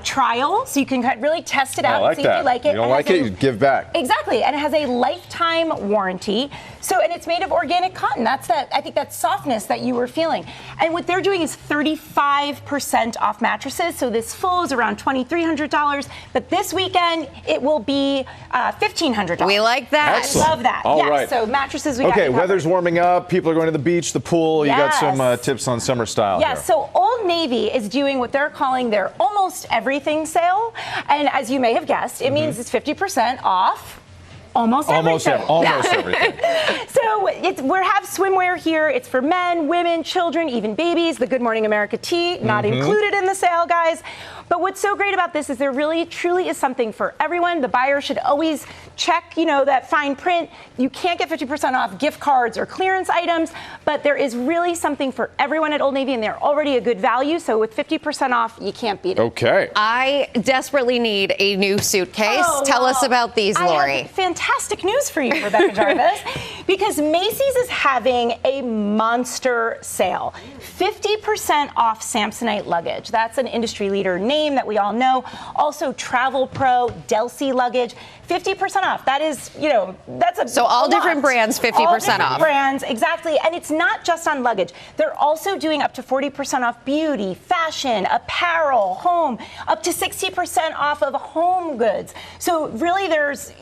trial, so you can really test it out and see if you like it. You don't like it, you give back. Exactly, and it has a lifetime warranty. So, and it's made of organic cotton. That's I think that softness that you were feeling. And what they're doing is 35% off mattresses. So this full is around $2,300, but this weekend it will be $1,500. We like that. Excellent. Love that. All right. So mattresses we got. Okay, weather's warming up. People are going to the beach, the pool. You got some tips on summer style. Yes, here. so Old Navy is doing what they're calling their almost everything sale. And as you may have guessed, it means it's 50% off. Almost everything. Everything. So we have swimwear here. It's for men, women, children, even babies. The Good Morning America tee, not included in the sale, guys. But what's so great about this is there really, truly is something for everyone. The buyer should always check, that fine print. You can't get 50% off gift cards or clearance items, but there is really something for everyone at Old Navy, and they're already a good value. So with 50% off, you can't beat it. Okay. I desperately need a new suitcase. Tell us about these, Lori. I have fantastic news for you, Rebecca Jarvis. Because Macy's is having a monster sale. 50% off Samsonite luggage. That's an industry leader name that we all know. Also Travel Pro, Delsey luggage. 50% off. That is, that's a So all different brands, 50% all different off. brands, exactly. And it's not just on luggage. They're also doing up to 40% off beauty, fashion, apparel, home, up to 60% off of home goods. So really there's,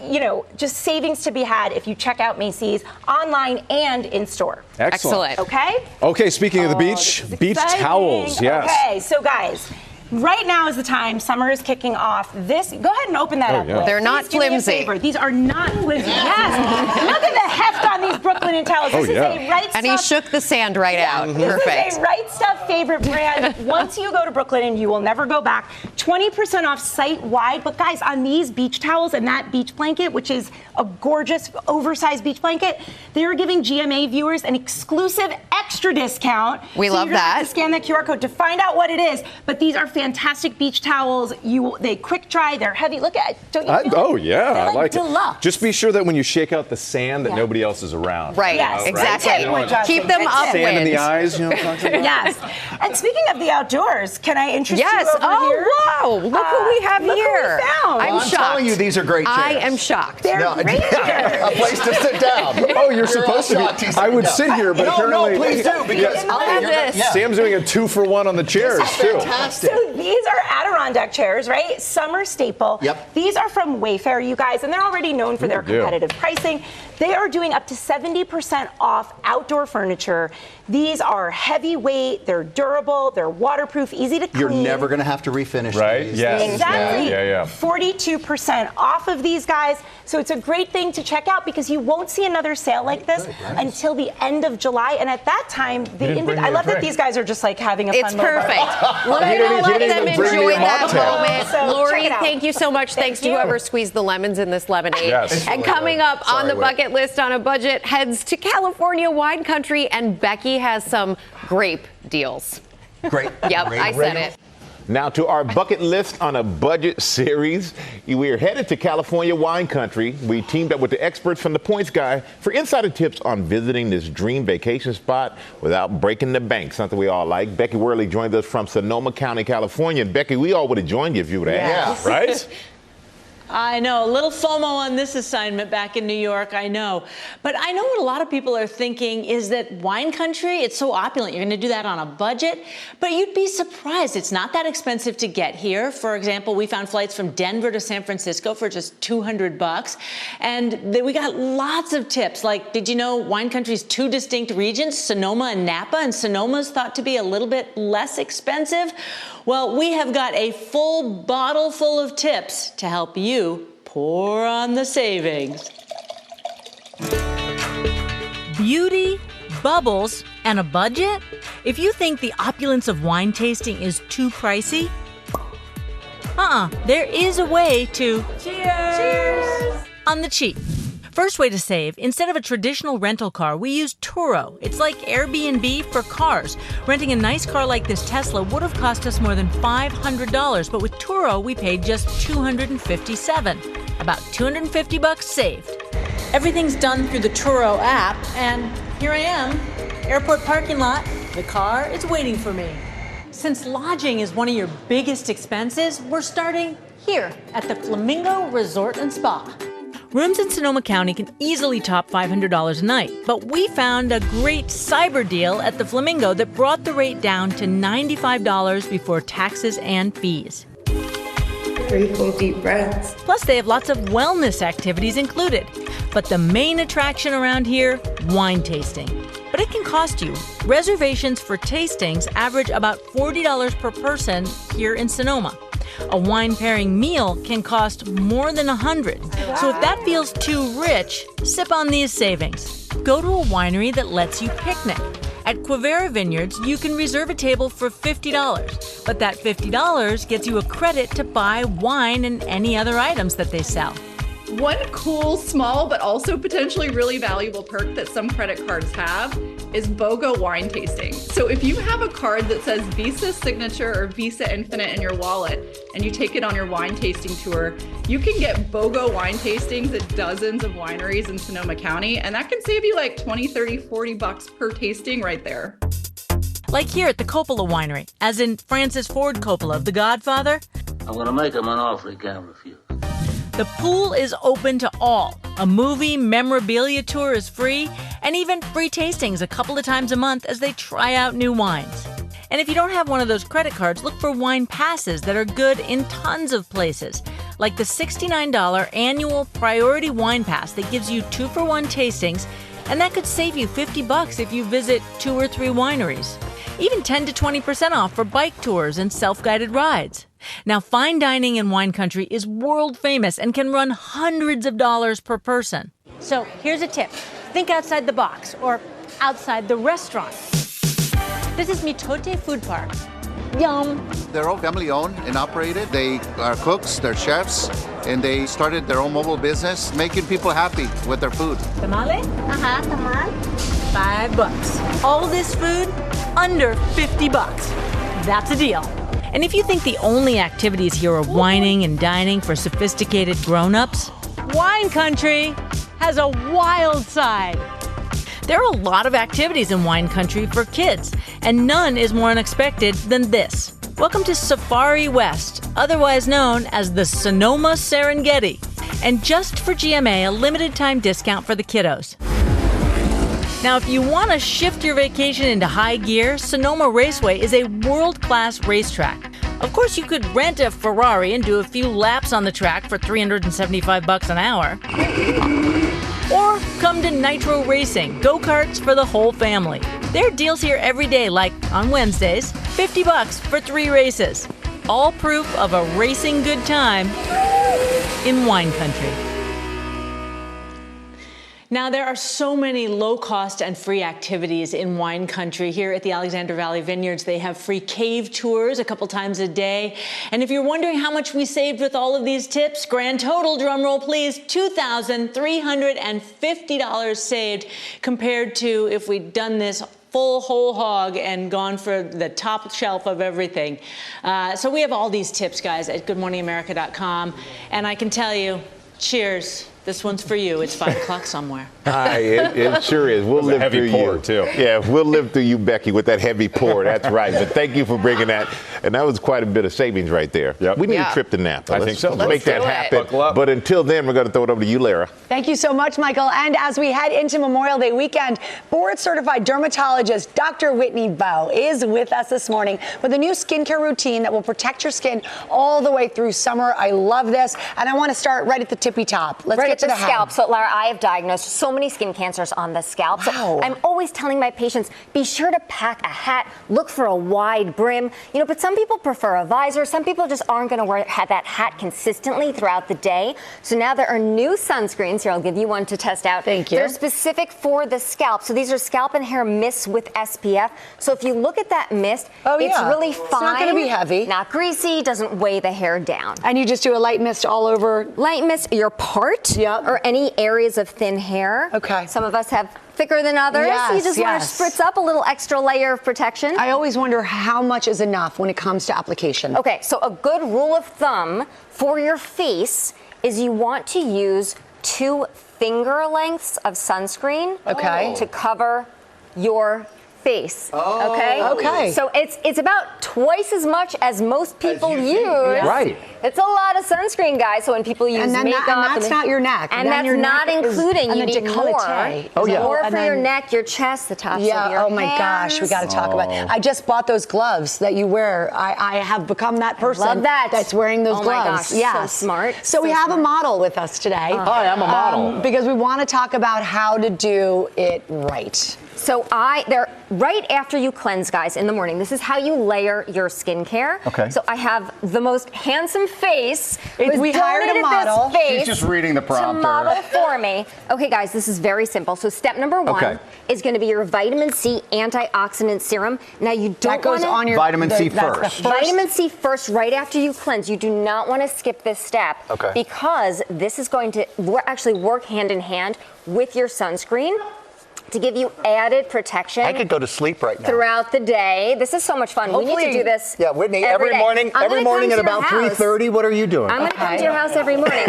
just savings to be had if you check out Macy's online and in store. Excellent. Okay? Okay, speaking of the beach, beach towels, yes. Okay, so guys, right now is the time. Summer is kicking off. Go ahead and open that up. Yeah. They're not Please do me a flimsy. favor. These are not flimsy. Yes. Look at the heft on these Brooklyn towels. This is a Right Stuff. And he shook the sand right out. Perfect. This is a Right Stuff favorite brand. Once you go to Brooklyn, and you will never go back, 20% off site-wide. But guys, on these beach towels and that beach blanket, which is a gorgeous, oversized beach blanket, they're giving GMA viewers an exclusive extra discount. We love you're gonna have that. to scan that QR code to find out what it is. But these are fantastic beach towels. They quick dry. They're heavy. Look at it. Don't you feel it? Yeah, They're I like deluxe. it. Just be sure that when you shake out the sand that nobody else is around. Right, Yes, exactly. right. Keep them upwind. Sand in the eyes, you know what I'm talking about? Yes. And speaking of the outdoors, can I interest Yes. you over here? Oh, wow. Look what we have look here. What we found. I'm I'm shocked. telling you, these are great chairs. I am shocked. They're great chairs. A place to sit down. Oh, you're supposed to be. I would sit here, but apparently. No, please do, because I'll have this. Sam's doing a 2-for-1 on the chairs, too. Fantastic. So these are Adirondack chairs, right? Summer staple. Yep. These are from Wayfair, you guys, and they're already known for their competitive pricing. They are doing up to 70% off outdoor furniture. These are heavyweight, they're durable, they're waterproof, easy to clean. You're never going to have to refinish Right? these. Yes. Exactly. Yeah. 42% off of these guys. So it's a great thing to check out because you won't see another sale like this until the end of July. And at that time, I love that these guys are just like having a fun It's little perfect. break. Let them even bring me enjoy a that mocktail. moment. So Lori, check it out. thank you so much. Thanks to you. whoever squeezed the lemons in this lemonade. Yes. And coming up on the Whit. bucket list on a budget heads to California wine country, and Becky has some grape deals. Great. Yep, I said it. Now to our bucket list on a budget series. We're headed to California wine country. We teamed up with the experts from The Points Guy for insider tips on visiting this dream vacation spot without breaking the bank, something we all like. Becky Worley joined us from Sonoma County, California. And Becky, we all would have joined you if you would have asked. Yeah, right? I know, a little FOMO on this assignment back in New York, I know. But I know what a lot of people are thinking is that wine country, it's so opulent, you're going to do that on a budget. But you'd be surprised, it's not that expensive to get here. For example, we found flights from Denver to San Francisco for just $200. And we got lots of tips, like, did you know wine country's 2 distinct regions, Sonoma and Napa, and Sonoma's thought to be a little bit less expensive? Well, we have got a full bottle full of tips to help you pour on the savings. Beauty, bubbles, and a budget? If you think the opulence of wine tasting is too pricey, there is a way to cheers on the cheap. First way to save, instead of a traditional rental car, we use Turo. It's like Airbnb for cars. Renting a nice car like this Tesla would have cost us more than $500, but with Turo, we paid just $257. About $250 saved. Everything's done through the Turo app, and here I am, airport parking lot. The car is waiting for me. Since lodging is one of your biggest expenses, we're starting here at the Flamingo Resort and Spa. Rooms in Sonoma County can easily top $500 a night, but we found a great cyber deal at the Flamingo that brought the rate down to $95 before taxes and fees. 3 full deep breaths. Plus, they have lots of wellness activities included. But the main attraction around here, wine tasting. But it can cost you. Reservations for tastings average about $40 per person here in Sonoma. A wine pairing meal can cost more than $100. So if that feels too rich, sip on these savings. Go to a winery that lets you picnic. At Quivera Vineyards, you can reserve a table for $50. But that $50 gets you a credit to buy wine and any other items that they sell. One cool, small, but also potentially really valuable perk that some credit cards have is BOGO wine tasting. So if you have a card that says Visa Signature or Visa Infinite in your wallet and you take it on your wine tasting tour, you can get BOGO wine tastings at dozens of wineries in Sonoma County, and that can save you like 20, 30, 40 bucks per tasting right there. Like here at the Coppola Winery, as in Francis Ford Coppola of The Godfather. I'm gonna make him an offer he can't refuse. The pool is open to all. A movie memorabilia tour is free, and even free tastings a couple of times a month as they try out new wines. And if you don't have one of those credit cards, look for wine passes that are good in tons of places, like the $69 annual Priority Wine Pass that gives you 2-for-1 tastings, and that could save you $50 if you visit 2 or 3 wineries. Even 10 to 20% off for bike tours and self-guided rides. Now, fine dining in wine country is world famous and can run hundreds of dollars per person. So here's a tip. Think outside the box or outside the restaurant. This is Mitote Food Park. Yum. They're all family owned and operated. They are cooks, they're chefs, and they started their own mobile business, making people happy with their food. Tamale? Tamal. $5. All this food under $50. That's a deal. And if you think the only activities here are whining and dining for sophisticated grown-ups, wine country has a wild side. There are a lot of activities in wine country for kids, and none is more unexpected than this. Welcome to Safari West, otherwise known as the Sonoma Serengeti. And just for GMA, a limited time discount for the kiddos. Now, if you want to shift your vacation into high gear, Sonoma Raceway is a world-class racetrack. Of course, you could rent a Ferrari and do a few laps on the track for $375 an hour. Or come to Nitro Racing, go-karts for the whole family. There are deals here every day, like on Wednesdays, $50 for 3 races. All proof of a racing good time in wine country. Now, there are so many low-cost and free activities in wine country. Here at the Alexander Valley Vineyards, they have free cave tours a couple times a day. And if you're wondering how much we saved with all of these tips, grand total, drum roll please, $2,350 saved compared to if we'd done this full whole hog and gone for the top shelf of everything. So we have all these tips, guys, at goodmorningamerica.com. And I can tell you, cheers. This one's for you. It's 5 o'clock somewhere. It sure is. We'll live through you. Pour, too. Yeah, we'll live through you, Becky, with that heavy pour. That's right. But thank you for bringing that. And that was quite a bit of savings right there. Yep. We need a trip to Napa. I think so. Let's make that happen. But until then, we're going to throw it over to you, Lara. Thank you so much, Michael. And as we head into Memorial Day weekend, board-certified dermatologist Dr. Whitney Bowe is with us this morning with a new skincare routine that will protect your skin all the way through summer. I love this. And I want to start right at the tippy top. Let's get to the scalp. So, Lara, I have diagnosed so many skin cancers on the scalp. Wow. So I'm always telling my patients, be sure to pack a hat, look for a wide brim. But some people prefer a visor. Some people just aren't going to wear that hat consistently throughout the day. So now there are new sunscreens. Here, I'll give you one to test out. Thank you. They're specific for the scalp. So these are scalp and hair mists with SPF. So if you look at that mist, it's really fine. It's not going to be heavy. Not greasy, doesn't weigh the hair down. And you just do a light mist all over? Light mist, your part, or any areas of thin hair. Okay. Some of us have thicker than others. Yes, you just want to spritz up a little extra layer of protection. I always wonder how much is enough when it comes to application. Okay, so a good rule of thumb for your face is you want to use 2 finger lengths of sunscreen to cover your face. Okay. So it's about twice as much as most people use. Right. It's a lot of sunscreen, guys. So when people use makeup, and that's not your neck. And that's not including you need more. More for your neck, your chest, the tops of your hands. Oh my gosh, we got to talk about it. I just bought those gloves that you wear. I have become that person that's wearing those gloves. Oh my gosh, so smart. So we have a model with us today. Hi, I'm a model. Because we want to talk about how to do it right. So they're right after you cleanse, guys, in the morning. This is how you layer your skincare. Okay. So I have the most handsome face. We hired a model. This face She's just reading the prompter. to model for me. Okay, guys, this is very simple. So step number one is going to be your vitamin C antioxidant serum. Now you don't goes on your vitamin C first. Vitamin C first, right after you cleanse. You do not want to skip this step because this is going to actually work hand in hand with your sunscreen to give you added protection. I could go to sleep right now. Throughout the day. This is so much fun. Hopefully, we need to do this. Yeah, Whitney, every day. morning at about 3:30, what are you doing? I'm going to come to your house every morning.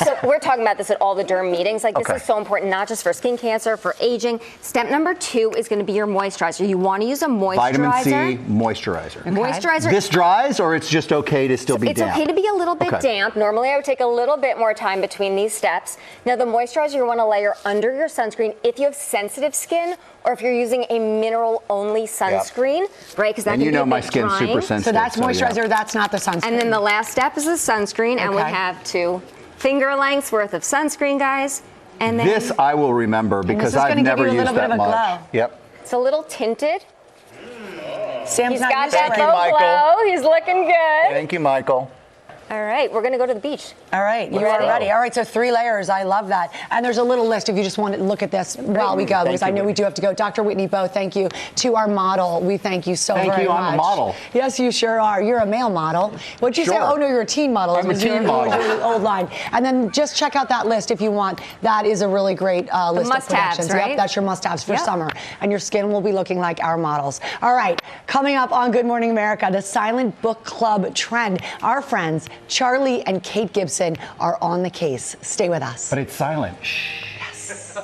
So we're talking about this at all the derm meetings. Like, this is so important, not just for skin cancer, for aging. Step number 2 is going to be your moisturizer. You want to use a moisturizer. Vitamin C moisturizer. Moisturizer. This dries, or it's just okay to still be damp? It's okay to be a little bit damp. Normally, I would take a little bit more time between these steps. Now, the moisturizer you want to layer under your sunscreen if you have sensitive skin, or if you're using a mineral-only sunscreen, right? Because that can be a bit my skin's drying. super sensitive. So that's moisturizer, that's not the sunscreen. And then the last step is the sunscreen, and we have 2 finger lengths worth of sunscreen, guys. And then this I will remember because I've never used that much. Yep. It's a little tinted. Sam's He's got that low glow. He's looking good. Thank you, Michael. All right, we're going to go to the beach. All right, you are ready. All right, so 3 layers. I love that. And there's a little list if you just want to look at this while we go, because I know we do have to go. Dr. Whitney Bowe, thank you. To our model, we thank you so very much. Thank you, I'm a model. Yes, you sure are. You're a male model. What'd you say? Oh, no, you're a teen model. I'm a teen model. Your old line. And then just check out that list if you want. That is a really great list of predictions. Right? Yep, that's your must-haves for summer. And your skin will be looking like our models. All right, coming up on Good Morning America, the silent book club trend. Our friends, Charlie and Kate Gibson, are on the case. Stay with us. But it's silent. Yes.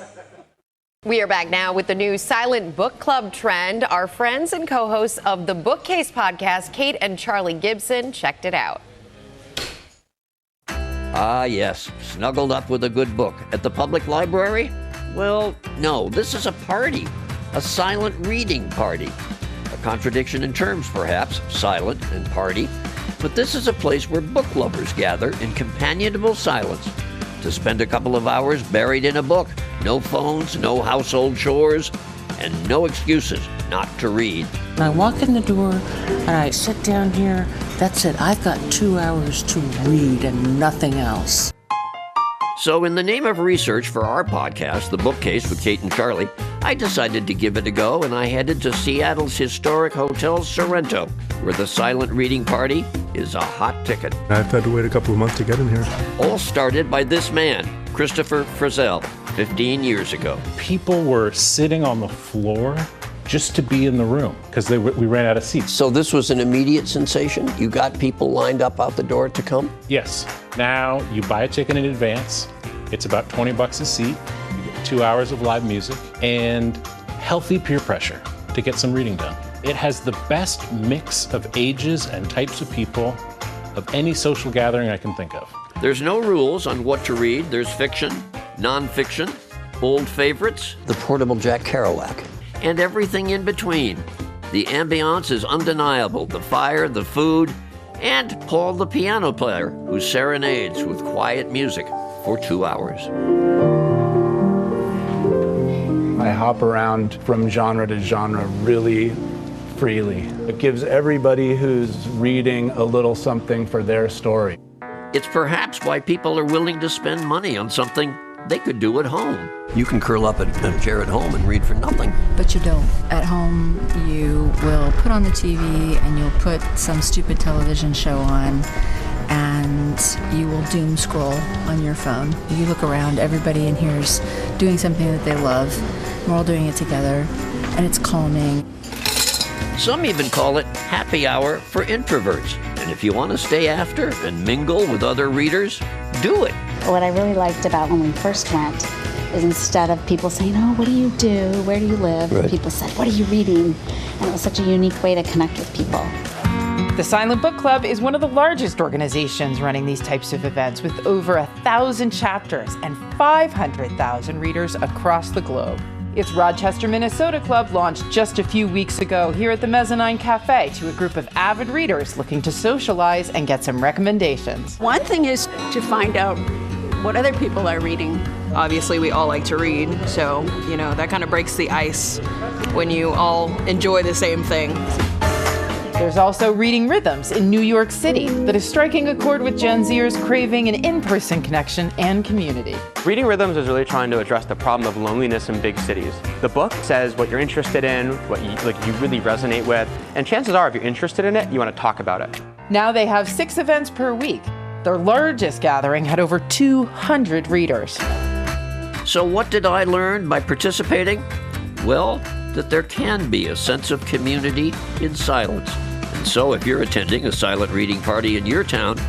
We are back now with the new silent book club trend. Our friends and co-hosts of the Bookcase podcast, Kate and Charlie Gibson, checked it out. Ah, yes, snuggled up with a good book at the public library? Well, no, this is a party, a silent reading party. A contradiction in terms, perhaps, silent and party. But this is a place where book lovers gather in companionable silence to spend a couple of hours buried in a book. No phones, no household chores, and no excuses not to read. I walk in the door and I sit down here. That's it. I've got 2 hours to read and nothing else. So in the name of research for our podcast, The Bookcase with Kate and Charlie, I decided to give it a go, and I headed to Seattle's historic Hotel Sorrento, where the silent reading party is a hot ticket. I've had to wait a couple of months to get in here. All started by this man, Christopher Frizzell, 15 years ago. People were sitting on the floor just to be in the room because we ran out of seats. So this was an immediate sensation? You got people lined up out the door to come? Yes. Now you buy a ticket in advance. It's about $20 a seat. You get 2 hours of live music and healthy peer pressure to get some reading done. It has the best mix of ages and types of people of any social gathering I can think of. There's no rules on what to read. There's fiction, nonfiction, old favorites, the portable Jack Kerouac, and everything in between. The ambiance is undeniable. The fire, the food, and Paul the piano player who serenades with quiet music for 2 hours. I hop around from genre to genre really freely. It gives everybody who's reading a little something for their story. It's perhaps why people are willing to spend money on something they could do at home. You can curl up in a chair at home and read for nothing. But you don't. At home, you will put on the TV and you'll put some stupid television show on, and you will doom scroll on your phone. You look around, everybody in here is doing something that they love. We're all doing it together, and it's calming. Some even call it happy hour for introverts. And if you want to stay after and mingle with other readers, do it. What I really liked about when we first went is instead of people saying, oh, what do you do? Where do you live? Right. People said, what are you reading? And it was such a unique way to connect with people. The Silent Book Club is one of the largest organizations running these types of events, with over 1,000 chapters and 500,000 readers across the globe. Its Rochester, Minnesota club launched just a few weeks ago here at the Mezzanine Cafe to a group of avid readers looking to socialize and get some recommendations. One thing is to find out what other people are reading Obviously, we all like to read, so, that kind of breaks the ice when you all enjoy the same thing. There's also Reading Rhythms in New York City that is striking a chord with Gen Zers craving an in-person connection and community. Reading Rhythms is really trying to address the problem of loneliness in big cities. The book says what you're interested in, what you really resonate with, and chances are if you're interested in it, you want to talk about it. Now they have 6 events per week. Their largest gathering had over 200 readers. So what did I learn by participating? Well, that there can be a sense of community in silence. And so if you're attending a silent reading party in your town,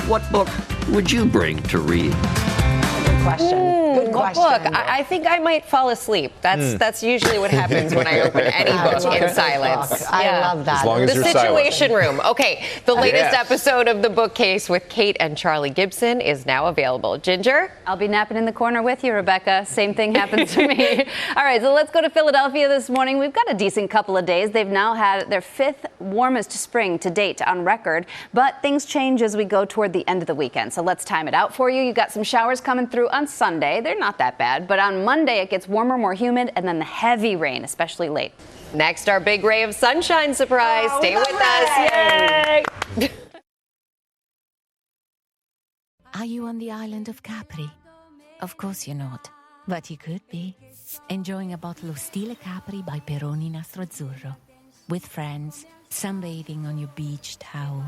what book would you bring to read? Good question. Good question. What book? I think I might fall asleep. That's usually what happens when I open any book in silence. I love that. As long as The you're Situation silent. Room. Okay, the latest Yes. episode of The Bookcase with Kate and Charlie Gibson is now available. Ginger? I'll be napping in the corner with you, Rebecca. Same thing happens to me. All right, so let's go to Philadelphia this morning. We've got a decent couple of days. They've now had their 5th warmest spring to date on record, but things change as we go toward the end of the weekend. So let's time it out for you. You've got some showers coming through on Sunday. They're not that bad, but on Monday it gets warmer, more humid, and then the heavy rain, especially late. Next, our big ray of sunshine surprise. Stay with us. Yay! Are you on the island of Capri? Of course you're not, but you could be. Enjoying a bottle of Stile Capri by Peroni Nastro Azzurro. With friends, sunbathing on your beach towel.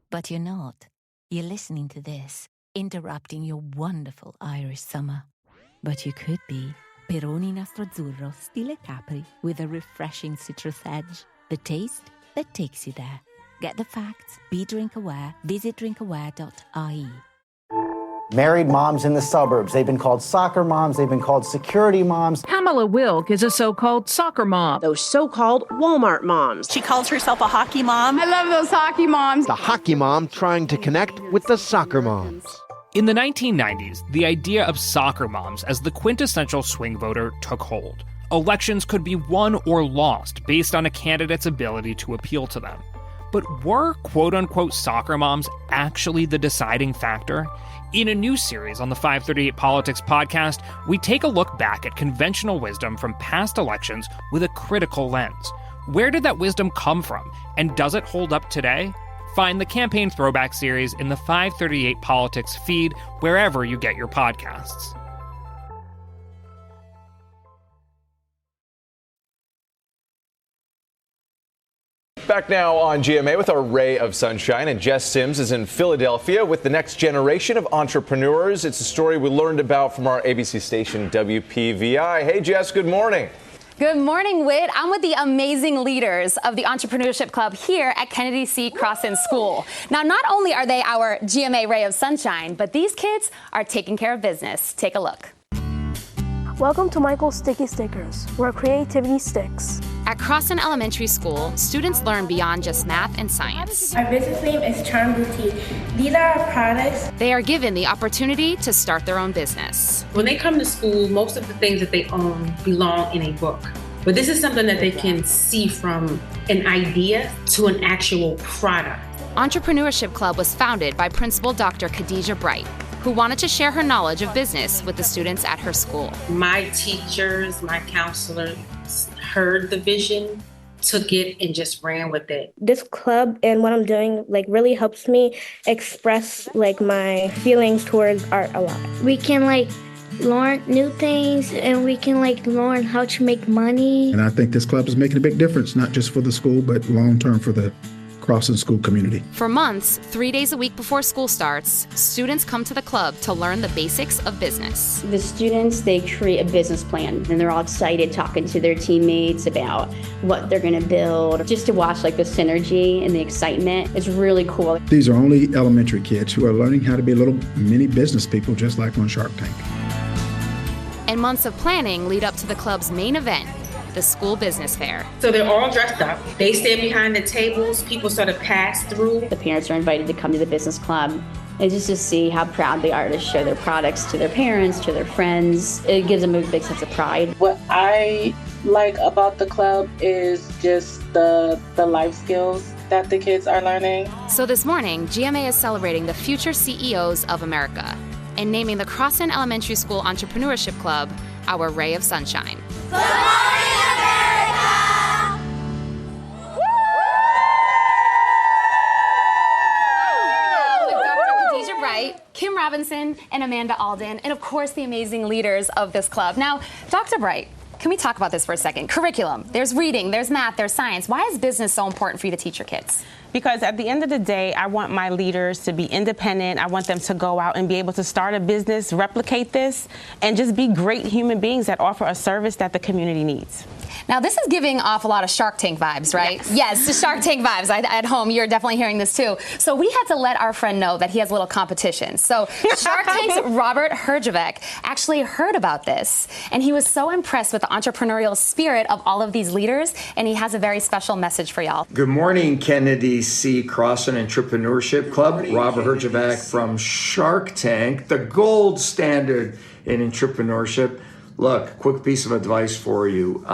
But you're not. You're listening to this, interrupting your wonderful Irish summer. But you could be. Peroni Nastro Azzurro Stile Capri with a refreshing citrus edge. The taste that takes you there. Get the facts, be drink aware, visit drinkaware.ie. Married moms in the suburbs. They've been called soccer moms. They've been called security moms. Pamela Wilk is a so-called soccer mom. Those so-called Walmart moms. She calls herself a hockey mom. I love those hockey moms. The hockey mom trying to connect with the soccer moms. In the 1990s, the idea of soccer moms as the quintessential swing voter took hold. Elections could be won or lost based on a candidate's ability to appeal to them. But were quote-unquote soccer moms actually the deciding factor? In a new series on the 538 Politics podcast, we take a look back at conventional wisdom from past elections with a critical lens. Where did that wisdom come from, and does it hold up today? Find the Campaign Throwback series in the 538 Politics feed wherever you get your podcasts. Back now on GMA with our ray of sunshine, and Jess Sims is in Philadelphia with the next generation of entrepreneurs. It's a story we learned about from our ABC station WPVI. Hey Jess, good morning. Good morning, Whit. I'm with the amazing leaders of the Entrepreneurship Club here at Kennedy C. Crossan School. Now, not only are they our GMA ray of sunshine, but these kids are taking care of business. Take a look. Welcome to Michael's Sticky Stickers, where creativity sticks. At Crossan Elementary School, students learn beyond just math and science. Our business name is Charm Boutique. These are our products. They are given the opportunity to start their own business. When they come to school, most of the things that they own belong in a book. But this is something that they can see from an idea to an actual product. Entrepreneurship Club was founded by Principal Dr. Khadijah Bright, who wanted to share her knowledge of business with the students at her school. My teachers, my counselors heard the vision, took it, and just ran with it. This club and what I'm doing really helps me express my feelings towards art a lot. We can learn new things, and we can learn how to make money. And I think this club is making a big difference, not just for the school, but long term for the Crossan School community. For months, 3 days a week before school starts, students come to the club to learn the basics of business. The students, they create a business plan, and they're all excited talking to their teammates about what they're going to build. Just to watch the synergy and the excitement is really cool. These are only elementary kids who are learning how to be little mini business people, just like on Shark Tank. And months of planning lead up to the club's main event, the school business fair. So they're all dressed up. They stand behind the tables. People sort of pass through. The parents are invited to come to the business club and just to see how proud they are to show their products to their parents, to their friends. It gives them a big sense of pride. What I like about the club is just the life skills that the kids are learning. So this morning, GMA is celebrating the future CEOs of America. and naming the Crossan Elementary School Entrepreneurship Club our ray of sunshine. Good morning, America! With Dr. Khadijah Bright, Kim Robinson, and Amanda Alden, and of course the amazing leaders of this club. Now, Dr. Bright, can we talk about this for a second? Curriculum, there's reading, there's math, there's science. Why is business so important for you to teach your kids? Because at the end of the day, I want my leaders to be independent. I want them to go out and be able to start a business, replicate this, and just be great human beings that offer a service that the community needs. Now, this is giving off a lot of Shark Tank vibes, right? Yes, the Shark Tank vibes. At home, you're definitely hearing this too. So we had to let our friend know that he has a little competition. So Shark Tank's Robert Herjavec actually heard about this, and he was so impressed with the entrepreneurial spirit of all of these leaders, and he has a very special message for y'all. Good morning, Kennedy C. Crossan Entrepreneurship Club. Robert Herjavec from Shark Tank, the gold standard in entrepreneurship. Look, quick piece of advice for you.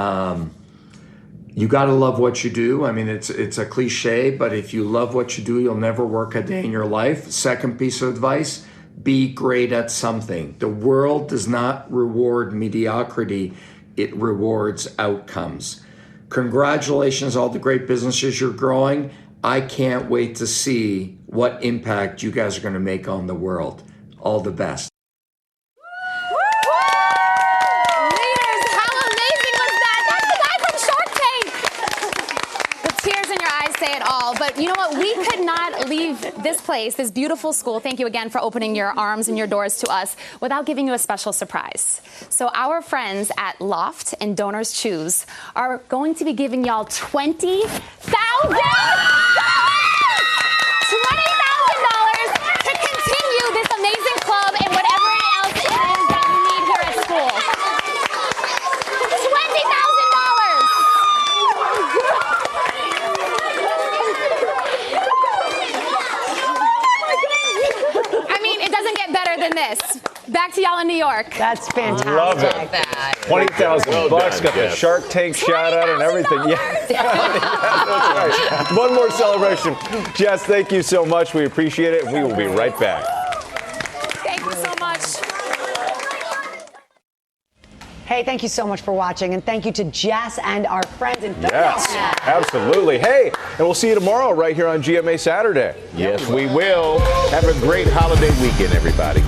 You got to love what you do. I mean, it's a cliche, but if you love what you do, you'll never work a day in your life. Second piece of advice, be great at something. The world does not reward mediocrity. It rewards outcomes. Congratulations, all the great businesses you're growing. I can't wait to see what impact you guys are going to make on the world. All the best. Say it all, but you know what? We could not leave this place, this beautiful school. Thank you again for opening your arms and your doors to us without giving you a special surprise. So our friends at Loft and Donors Choose are going to be giving y'all $20,000 to continue this amazing club and whatever else it is that you need here at school. $20,000. Better than this. Back to y'all in New York. That's fantastic. Love it. $20,000 bucks. Got the Shark Tank shout out and everything. Yeah. That's right. One more celebration. Jess, thank you so much. We appreciate it. We will be right back. Thank you so much. Hey, thank you so much for watching, and thank you to Jess and our friends in Philadelphia. Yes, absolutely. Hey, and we'll see you tomorrow right here on GMA Saturday. Yes, we will. Have a great holiday weekend, everybody.